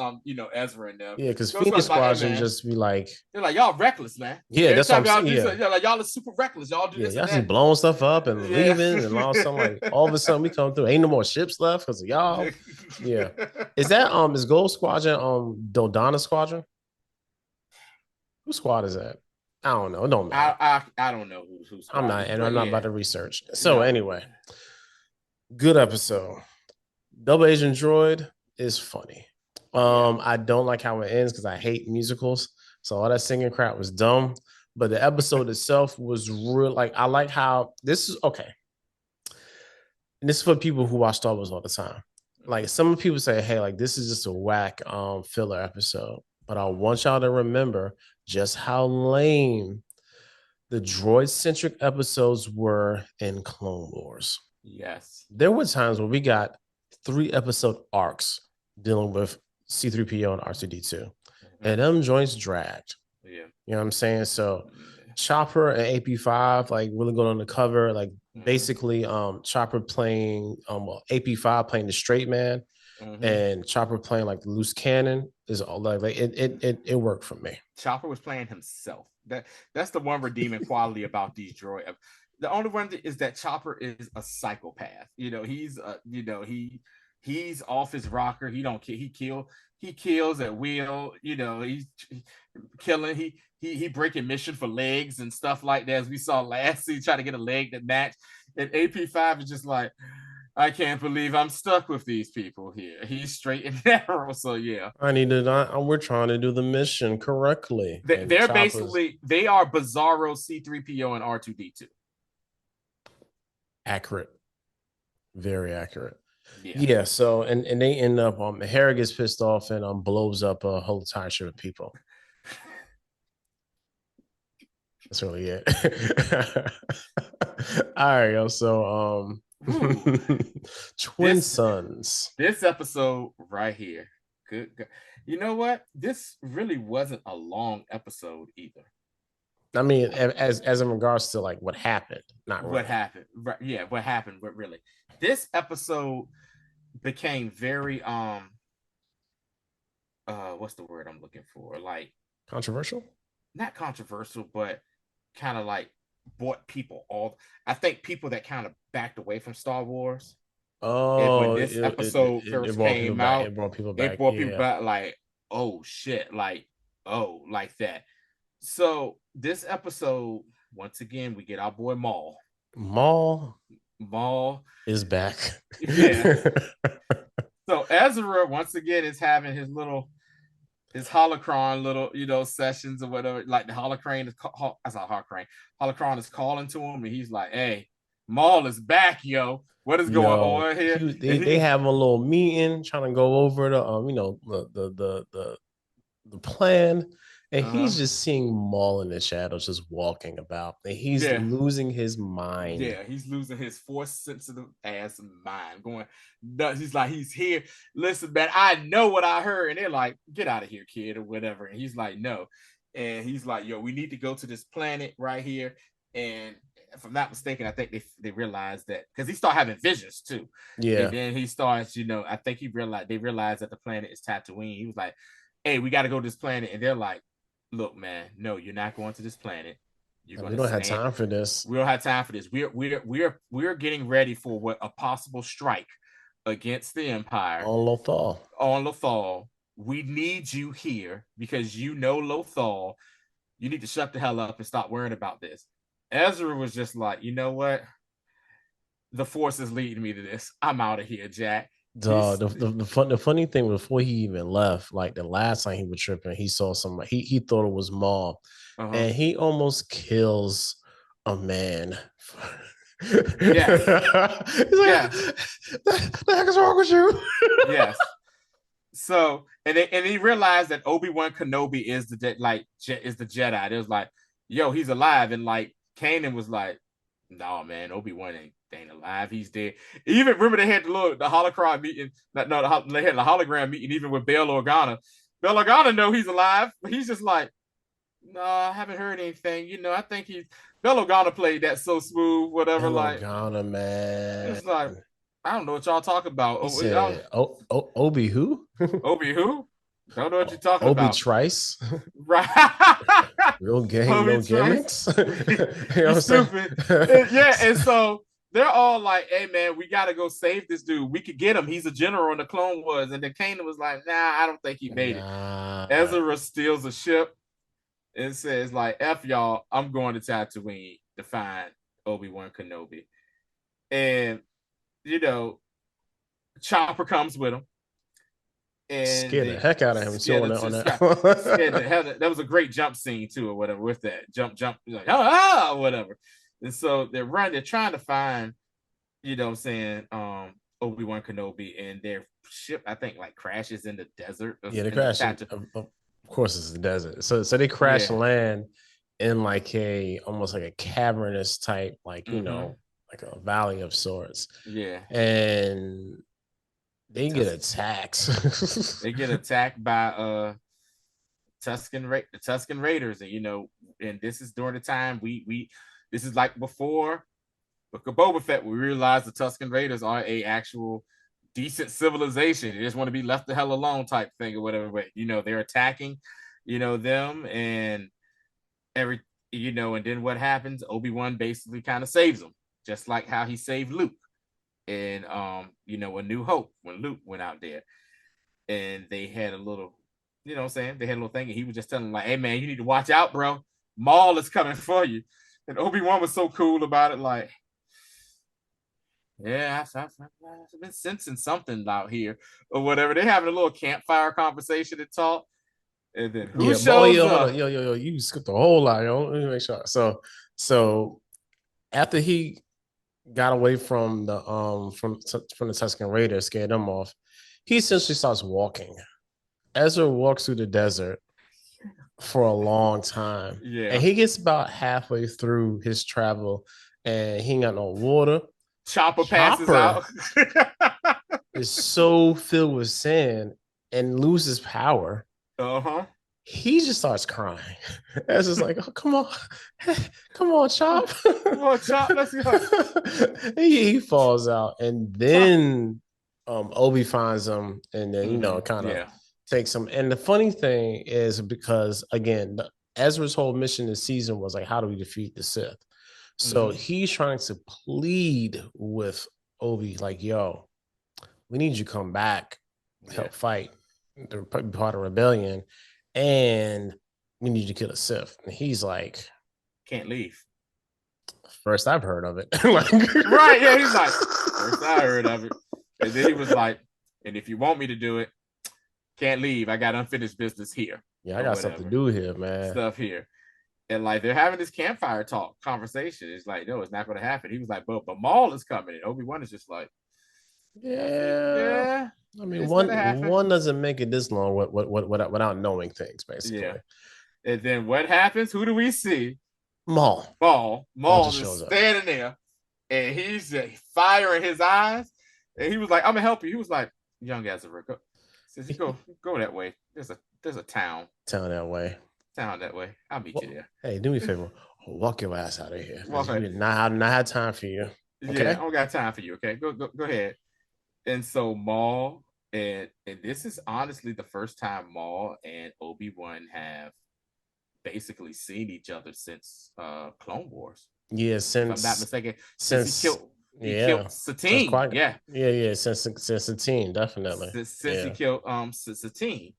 Ezra and them. Yeah, because Gold Phoenix Squadron's like, hey Squadron man, just be like, they're like y'all reckless, man. yeah, Every that's what I'm time y'all saying. do Yeah, something, like y'all are super reckless. Y'all do yeah, this y'all and just that. blowing stuff up and Yeah. leaving, and all of a sudden, like all of a sudden we come through. Ain't no more ships left because of y'all. Yeah, is Gold Squadron Dodonna Squadron? Whose squad is that? I don't know. It don't matter. I don't know who's squadron, I'm but not about yeah, to research. So no. anyway, good episode. Double Agent Droid is funny. Yeah. I don't like how it ends because I hate musicals. So all that singing crap was dumb. But the episode itself was real. Like I like how this is okay. And this is for people who watch Star Wars all the time. Like some people say, hey, like this is just a whack filler episode. But I want y'all to remember just how lame the droid centric episodes were in Clone Wars. Yes. There were times where we got 3 episode arcs dealing with C3PO and R2D2, Mm-hmm. and them joints dragged. Yeah. You know what I'm saying? So Chopper and AP5 like really going on the cover, like basically Chopper playing AP5 playing the straight man, and Chopper playing like the loose cannon is all like it worked for me. Chopper was playing himself. That's the one redeeming quality about these droids. The only one is that Chopper is a psychopath. He's off his rocker. He don't kill. He kills at will. He's killing. He breaking mission for legs and stuff like that. As we saw last season, trying to get a leg that match. And AP5 is just like, I can't believe I'm stuck with these people here. He's straight and narrow. So yeah, We're trying to do the mission correctly, and they're Chopper's basically they are Bizarro, C3PO, and R2D2. accurate, very accurate. Yeah. Yeah. So and they end up Hera gets pissed off and blows up a whole entire ship of people. That's really it. All right, yo. So Whew. twin This sons. this episode right here. Good. You know what? This really wasn't a long episode either. I mean, as in regards to like what happened, not What really. happened? Right, yeah, what happened? But really, this episode became very what's the word I'm looking for? Like Controversial? not controversial, but kind of like brought people all. I think people that kind of backed away from Star Wars. And when Oh, this episode it first brought people came back. out, It brought people it back. brought people Yeah. back like, oh shit, like, oh, like that. So this episode, once again, we get our boy Maul. Maul Maul, is back. yeah. So Ezra once again is having his holocron little sessions or whatever. Like the holocron is that's not holocron. Holocron is calling to him, and he's like, "Hey, Maul is back, yo. What is going Yo, on here?" they And they he, have a little meeting trying to go over the the plan, and he's just seeing Maul in the shadows, just walking about, and he's yeah, losing his mind. yeah, he's losing his force sensitive ass mind. Going nuts. He's like, he's here. Listen, man, I know what I heard, and they're like, "Get out of here, kid," or whatever. And he's like, "No," and he's like, "Yo, we need to go to this planet right here." And if I'm not mistaken, I think they realized that because he started having visions too, and Yeah, then he starts, I think they realized that the planet is Tatooine. He was like, "Hey, we got to go to this planet," and they're like, "Look, man, no, you're not going to this planet. You're and going we to don't have stand. time for this We don't have time for this. We're getting ready for what a possible strike against the Empire on Lothal. on Lothal. We need you here because Lothal. You need to shut the hell up and stop worrying about this." Ezra was just like, you know what? The Force is leading me to this. I'm out of here, Jack. The, He's the funny thing before he even left, like the last time he was tripping, he saw somebody. He thought it was Maul, uh-huh. and he almost kills a man. Yes. He's like, Yes. the heck is wrong with you? Yes. So and he realized that Obi-Wan Kenobi is the Jedi. It was like, yo, he's alive, and like Kanan was like, no, man, Obi-Wan ain't alive. He's dead. Even remember they had the holocron meeting. No, they had the hologram meeting even with Bail Organa. Bail Organa know he's alive, but he's just like, no, I haven't heard anything. I think Bail Organa played that so smooth, whatever. Hello, Like Ghana, man. it's like I don't know what y'all talking about. He said, Obi who? Obi who? Don't know what you're talking Obi about. Trice. Right. Real game, Obi no Trice. gimmicks. You know what You I'm saying? stupid. Yeah, and so they're all like, hey man, we gotta go save this dude. We could get him. He's a general in the Clone Wars. And then Kanan was like, nah, I don't think he made it. Nah. Ezra steals a ship and says, like, F y'all, I'm going to Tatooine to find Obi-Wan Kenobi. And, Chopper comes with him. And Scared the heck out of him too on that. that was a great jump scene too, or whatever. With that jump, like whatever. And so they're trying to find, what I'm saying, Obi-Wan Kenobi, and their ship, I think, like crashes in the desert. Yeah, they crash. Of course, it's the desert. So they crash land in like almost like a cavernous type, like like a valley of sorts. Yeah, and they get attacked. They get attacked by the Tusken Raiders, and and this is during the time this is like before Book of Boba Fett. We realize the Tusken Raiders are a actual decent civilization. They just want to be left the hell alone type thing or whatever. But they're attacking, them and and then what happens? Obi-Wan basically kind of saves them, just like how he saved Luke in A New Hope when Luke went out there. And they had a little, what I'm saying? They had a little thing, and he was just telling them, like, hey man, you need to watch out, bro. Maul is coming for you. And Obi-Wan was so cool about it, like, yeah, I've been sensing something out here or whatever. They're having a little campfire conversation and talk. And then who shows up? Yo, you skipped the whole lot, yo. Let me make sure. So after he got away from the Tusken Raiders, scared them off, he essentially starts walking. Ezra walks through the desert, for a long time. And Yeah. he gets about halfway through his travel and he ain't got no water. Chopper passes out. Chopper is so filled with sand and loses power. Uh-huh. He just starts crying. It's just like, oh, come on, come on, Chop. Come on, Chop, let's go. He falls out, and then Obi finds him, and then kind of Yeah. takes him. And the funny thing is because again, Ezra's whole mission this season was like, how do we defeat the Sith? So he's trying to plead with Obi, like, yo, we need you to come back, help fight, part of rebellion, and we need you to kill a Sith. And he's like, can't leave. First I've heard of it. Right, yeah, he's like, first I heard of it. And then he was like, and if you want me to do it, can't leave. I got unfinished business here. Yeah, I got something to do here, man. Stuff here. And like they're having this campfire talk conversation. It's like, no, it's not going to happen. He was like, but Maul is coming. And Obi-Wan is just like, yeah. I mean, one doesn't make it this long without knowing things, basically. Yeah. And then what happens? Who do we see? Maul. Maul is standing there, and he's fire in his eyes. And he was like, "I'm gonna help you." He was like, "Young Ezra, go." Says, "Go that way. There's a town. Town that way. Town that way. I'll meet you there." Hey, do me a favor. Walk your ass out of here. Not have time for you. Okay? Yeah, I don't got time for you. Okay, go ahead. And so Maul and this is honestly the first time Maul and Obi-Wan have basically seen each other since Clone Wars. Yeah, since if I'm not mistaken, since he killed Satine. Since Satine, definitely. Since he killed Satine.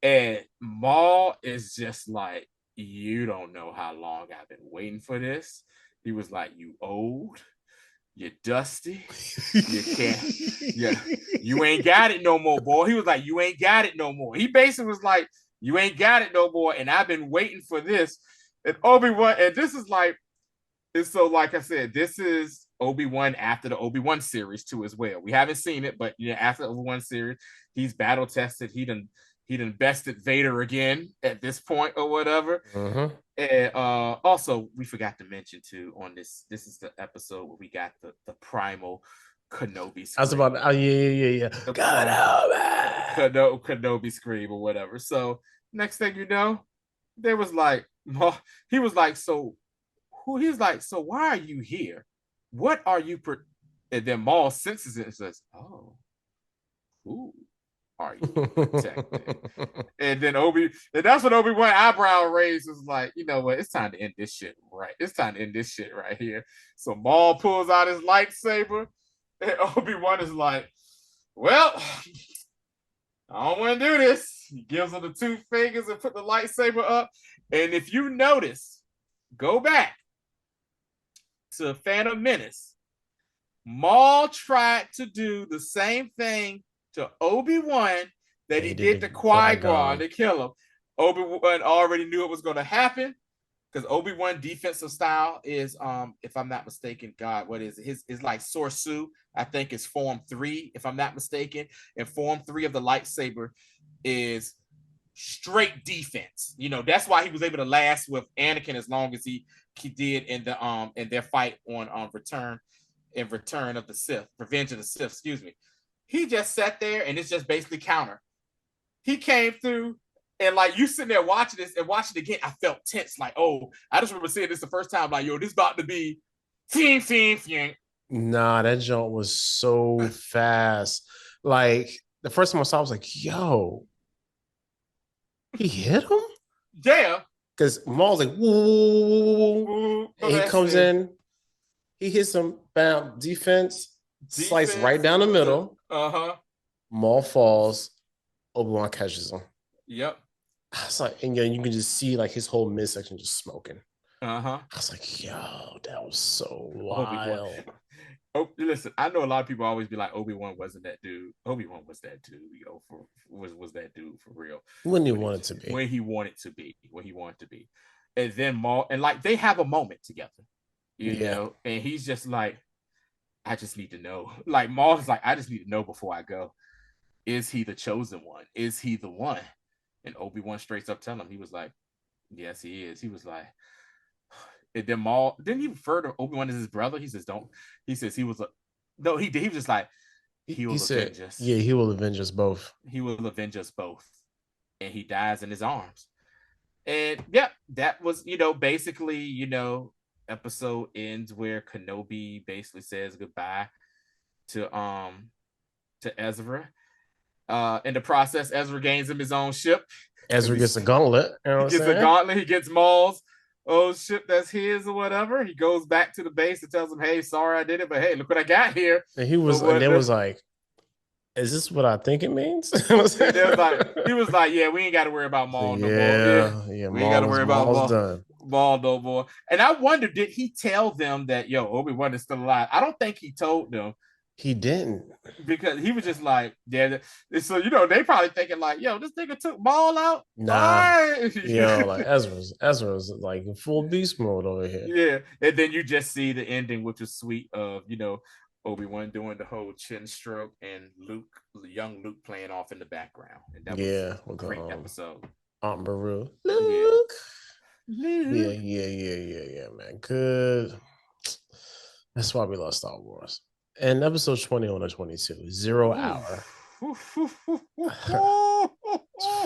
And Maul is just like, you don't know how long I've been waiting for this. He was like, you old, you're dusty, you can't, you ain't got it no more, boy. He was like, you ain't got it no more. He basically was like, you ain't got it no more, and I've been waiting for this. And Obi-Wan, and this is like, and so like I said, this is Obi-Wan after the Obi-Wan series too as well. We haven't seen it, but after the Obi-Wan series, he's battle tested. He done bested Vader again at this point or whatever. And also we forgot to mention too on this is the episode where we got the primal Kenobi scream. I was about Kenobi scream or whatever. So next thing you know, there was like, he was like, so why are you here? What are you and then Maul senses it and says, oh, who are you protecting? And then that's when Obi-Wan eyebrow raised, was like, you know what, it's time to end this shit right here. So Maul pulls out his lightsaber, and Obi-Wan is like, well, I don't want to do this. He gives him the 2 fingers and put the lightsaber up. And if you notice, go back to Phantom Menace. Maul tried to do the same thing to Obi-Wan that he did to Qui-Gon to kill him. Obi-Wan already knew it was going to happen, because Obi-Wan defensive style is, if I'm not mistaken, God, what is it? His like Sorsu, I think is Form 3, if I'm not mistaken. And Form 3 of the lightsaber is straight defense. That's why he was able to last with Anakin as long as he did in their fight on Return of the Sith, Revenge of the Sith, excuse me. He just sat there and it's just basically counter. He came through, and like you sitting there watching this and watching it again, I felt tense. Like, oh, I just remember seeing this the first time. Like, yo, this about to be fiend. Nah, that joint was so fast. Like the first time I saw, I was like, yo, he hit him? Yeah. Because Maul's like, woo. And he comes in, he hits him, bam, defense, slice right down the middle. Maul falls, Obi-Wan catches him. Yep. I was like, and you can just see like his whole midsection just smoking. I was like, yo, that was so wild. Oh, listen, I know a lot of people always be like, Obi-Wan wasn't that dude. Obi-Wan was that dude, was that dude for real. When he wanted to be. When he wanted to be. And then Maul, and like they have a moment together, you know, and he's just like, I just need to know. Like Maul is like, I just need to know before I go. Is he the chosen one? Is he the one? And Obi-Wan straight up tell him, he was like, yes, he is. He was like, and then Maul didn't he refer to Obi-Wan as his brother? He says, don't. He says he was a no, he did. He was just like, he He will said, avenge us. yeah, he will avenge us both. He will avenge us both. And he dies in his arms. And yeah, that was, basically, episode ends where Kenobi basically says goodbye to Ezra. In the process, Ezra gains him his own ship. Ezra gets a gauntlet. You know what He I'm gets a saying? gauntlet. He gets Maul's ship that's his or whatever. He goes back to the base and tells him, "Hey, sorry I did it, but hey, look what I got here." And they was like, "Is this what I think it means?" He was like, "Yeah, we ain't got to worry about Maul no more. Yeah, we ain't got to worry about Maul's done. Maul no more." And I wonder, did he tell them that Obi-Wan is still alive? I don't think he told them. He didn't, because he was just like, yeah. So they probably thinking like, yo, this nigga took Maul out. Nah, like Ezra's like in full beast mode over here. Yeah, and then you just see the ending, which was sweet of Obi-Wan doing the whole chin stroke and young Luke playing off in the background, and that was a great episode. Aunt Beru, Luke. Yeah, man, good. That's why we love Star Wars. And episode 21 or 22, 0 hour. It's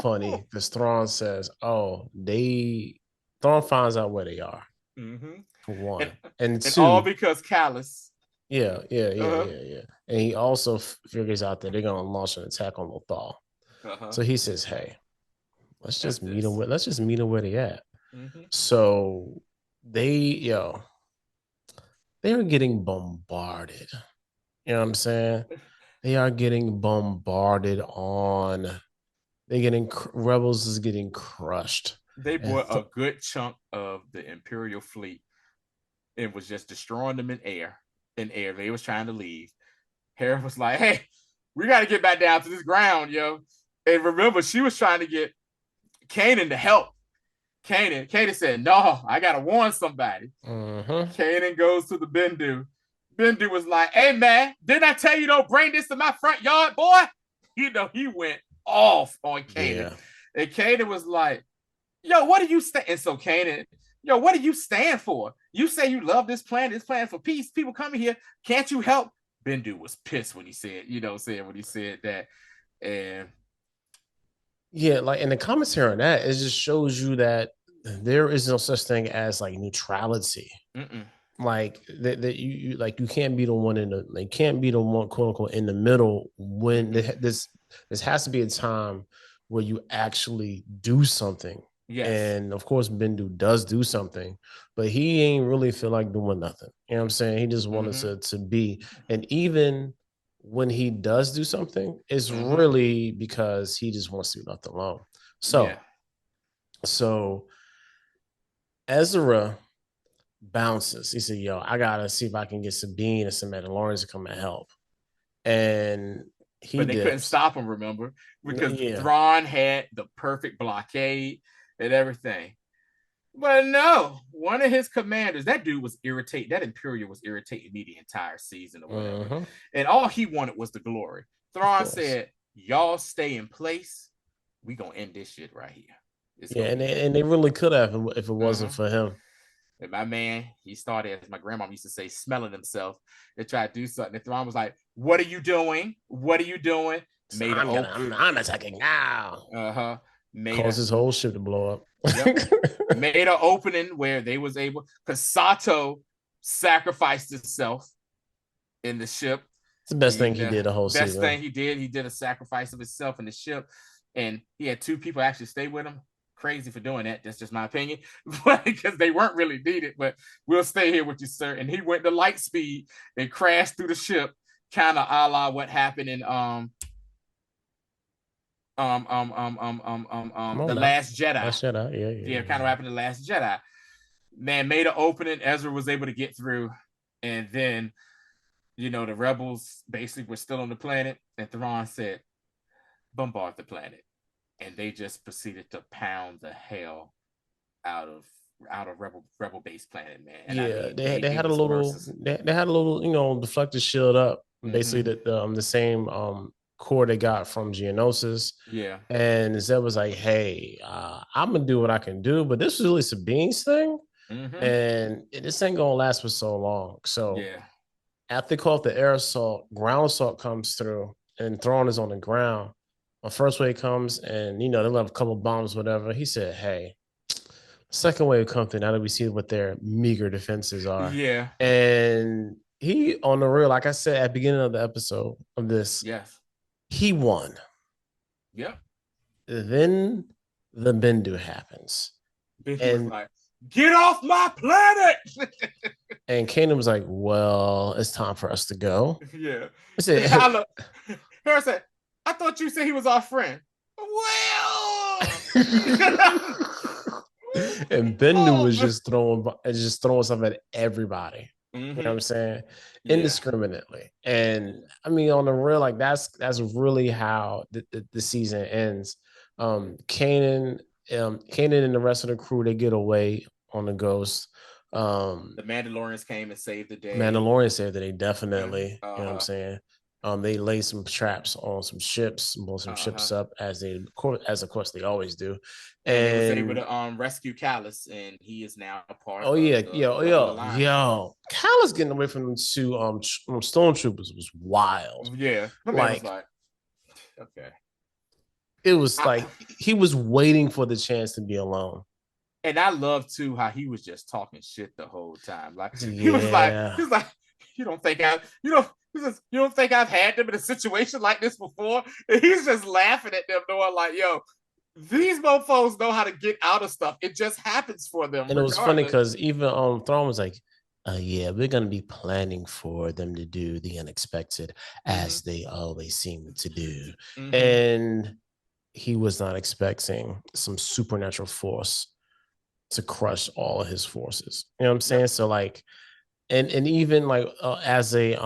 funny because Thrawn says, "Oh, Thrawn finds out where they are." Mm-hmm. For one, and two, all because Callus. Yeah. And he also figures out that they're gonna launch an attack on Lothal. So he says, "Hey, let's just meet them where they at." Mm-hmm. So they are getting bombarded. You know what I'm saying? They are getting bombarded on. Rebels is getting crushed. They brought a good chunk of the Imperial fleet and was just destroying them in air. They was trying to leave. Hera was like, "Hey, we got to get back down to this ground, yo." And remember, she was trying to get Kanan to help. Kanan said, "No, I got to warn somebody." Mm-hmm. Kanan goes to the Bendu. Bendu was like, "Hey, man, didn't I tell you don't bring this to my front yard, boy?" He went off on Kanan. Yeah. And Kanan was like, "Yo, what do you stand?" And so Kanan, what do you stand for? You say you love this planet. It's planet for peace. People coming here. Can't you help? Bendu was pissed when he said, when he said that. And yeah, like in the commentary on that, it just shows you that there is no such thing as like neutrality. Mm-mm. Like that you like you can't be the one quote unquote in the middle when this has to be a time where you actually do something. Yes. And of course Bendu does do something, but he ain't really feel like doing nothing. You know what I'm saying? He just wanted to be. And even when he does do something, it's really because he just wants to be left alone. So Ezra bounces. He said, "Yo, I gotta see if I can get Sabine and some Mandalorians to come and help." And but they couldn't stop him, remember? Because Thrawn had the perfect blockade and everything. But no, one of his commanders, that dude was irritated. That Imperial was irritating me the entire season or whatever. And all he wanted was the glory. Thrawn said, "Y'all stay in place. We gonna end this shit right here." And they really could have if it wasn't for him. And my man, he started, as my grandma used to say, smelling himself and tried to do something. And Thrawn was like, "What are you doing? What are you doing?" I'm attacking now. Caused his whole ship to blow up. Yep. Made an opening where they was able, because Sato sacrificed himself in the ship. It's the best thing he did the whole season. Best thing he did. He did a sacrifice of himself in the ship. And he had 2 people actually stay with him. Crazy for doing that. That's just my opinion. Because they weren't really needed. But we'll stay here with you, sir. And he went to light speed and crashed through the ship, kind of a la what happened in The Last Jedi. Last Jedi, yeah. Kind of happened in The Last Jedi. Man made an opening. Ezra was able to get through, and then, the rebels basically were still on the planet, and Thrawn said, "Bombard the planet," and they just proceeded to pound the hell out of rebel base planet, man. And they had a little deflector shield up, basically the same core they got from Geonosis. Yeah. And Zeb was like, hey, I'm going to do what I can do. But this was really Sabine's thing. Mm-hmm. And this ain't going to last for so long. So Yeah. after they call it the air assault, ground assault comes through and Thrawn is on the ground. On first wave comes and, you know, they'll have a couple bombs, whatever. He said, hey, second wave comes through now that we see what their meager defenses are. Yeah. And he, on the real, like I said at the beginning of the episode of this, Yes. he won. Yep. Then the Bendu happens. Bendu was And like, get off my planet. and Kanan was like, well, it's time for us to go. Yeah. I said, Hera said, I thought you said he was our friend. Well. And Bendu was just throwing stuff at everybody. Mm-hmm. You know what I'm saying? Yeah. Indiscriminately. And I mean, on the real, like that's really how the season ends. Kanan and the rest of the crew, they get away on the Ghost. The Mandalorians came and saved the day. Mandalorian saved the day, definitely. Uh-huh. You know what I'm saying? They laid some traps on some ships, blew some ships up as of course they always do. And they was able to rescue Callus, and he is now a part. Oh yeah, yo, Callus getting away from the two stormtroopers was wild. Yeah, like okay. It was like he was waiting for the chance to be alone. And I love too how he was just talking shit the whole time. Like he was like, you don't think I've had them in a situation like this before? And he's just laughing at them, knowing like, yo, these mofos know how to get out of stuff. It just happens for them. And regardless. It was funny because even Thrawn was like, yeah, we're gonna be planning for them to do the unexpected as they always seem to do. And he was not expecting some supernatural force to crush all of his forces. You know what I'm saying? So like, and even like as a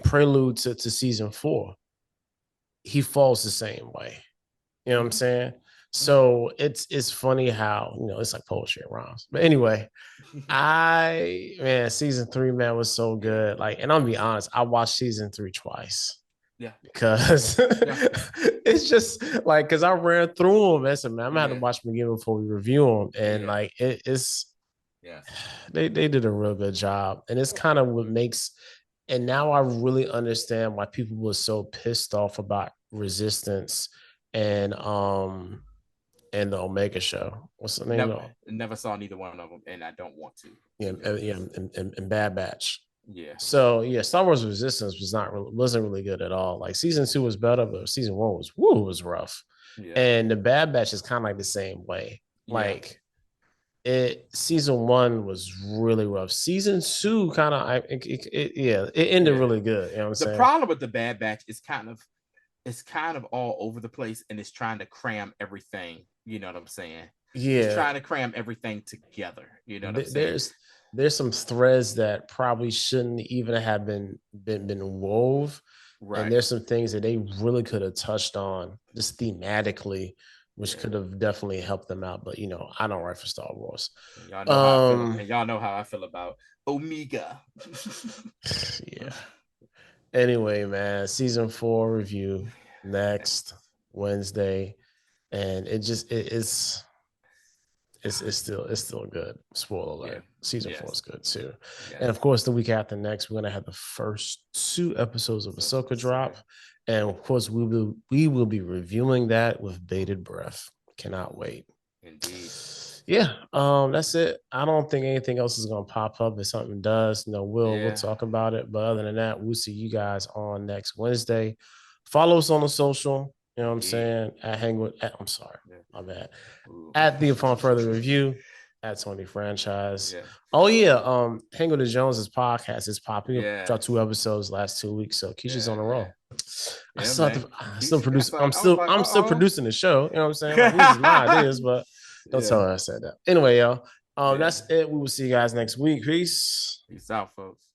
prelude to season 4, he falls the same way. You know what I'm saying? So it's funny how, you know, it's like poetry and rhymes. But anyway, season 3, man, was so good. Like, and I'll be honest, I watched season 3 twice. Yeah. Because it's just like, because I ran through them. I said, man, I'm going to have to watch them again before we review them. And like, it's, they did a real good job. And it's kind of what makes, and now I really understand why people were so pissed off about Resistance and the Omega show. What's the name? Never saw neither one of them, and I don't want to. And Bad Batch. Yeah. So yeah, Star Wars Resistance wasn't really good at all. Like season 2 was better, but season 1 was rough. Yeah. And the Bad Batch is kind of like the same way. Like season 1 was really rough. Season 2 kind of it ended really good. You know what I'm saying? The problem with the Bad Batch is it's kind of all over the place, and it's trying to cram everything. You know what I'm saying? Yeah. It's trying to cram everything together. You know what I'm saying? There's some threads that probably shouldn't even have been wove. Right. And there's some things that they really could have touched on just thematically, which could have definitely helped them out. But, you know, I don't write for Star Wars. Y'all know how I feel, and y'all know how I feel about Omega. Yeah. Anyway, man, season 4 review next Wednesday. And it's still good. Spoiler alert. Season 4 is good too. Yeah. And of course, the week after next, we're gonna have the first 2 episodes of Ahsoka drop. And of course, we will be reviewing that with bated breath. Cannot wait. Indeed. Yeah. That's it. I don't think anything else is gonna pop up. If something does, we'll talk about it. But other than that, we'll see you guys on next Wednesday. Follow us on the social. You know what I'm saying? I'm sorry, my bad. At the Upon Further Review, at Tony Franchise. Yeah. Oh yeah, Hang with the Joneses podcast is popping. Yeah. Dropped 2 episodes last 2 weeks, so Keisha's on the roll. I'm still producing the show. You know what I'm saying? Like, this is my ideas, but don't tell her I said that. Anyway, y'all. That's it. We will see you guys next week. Peace. Peace out, folks.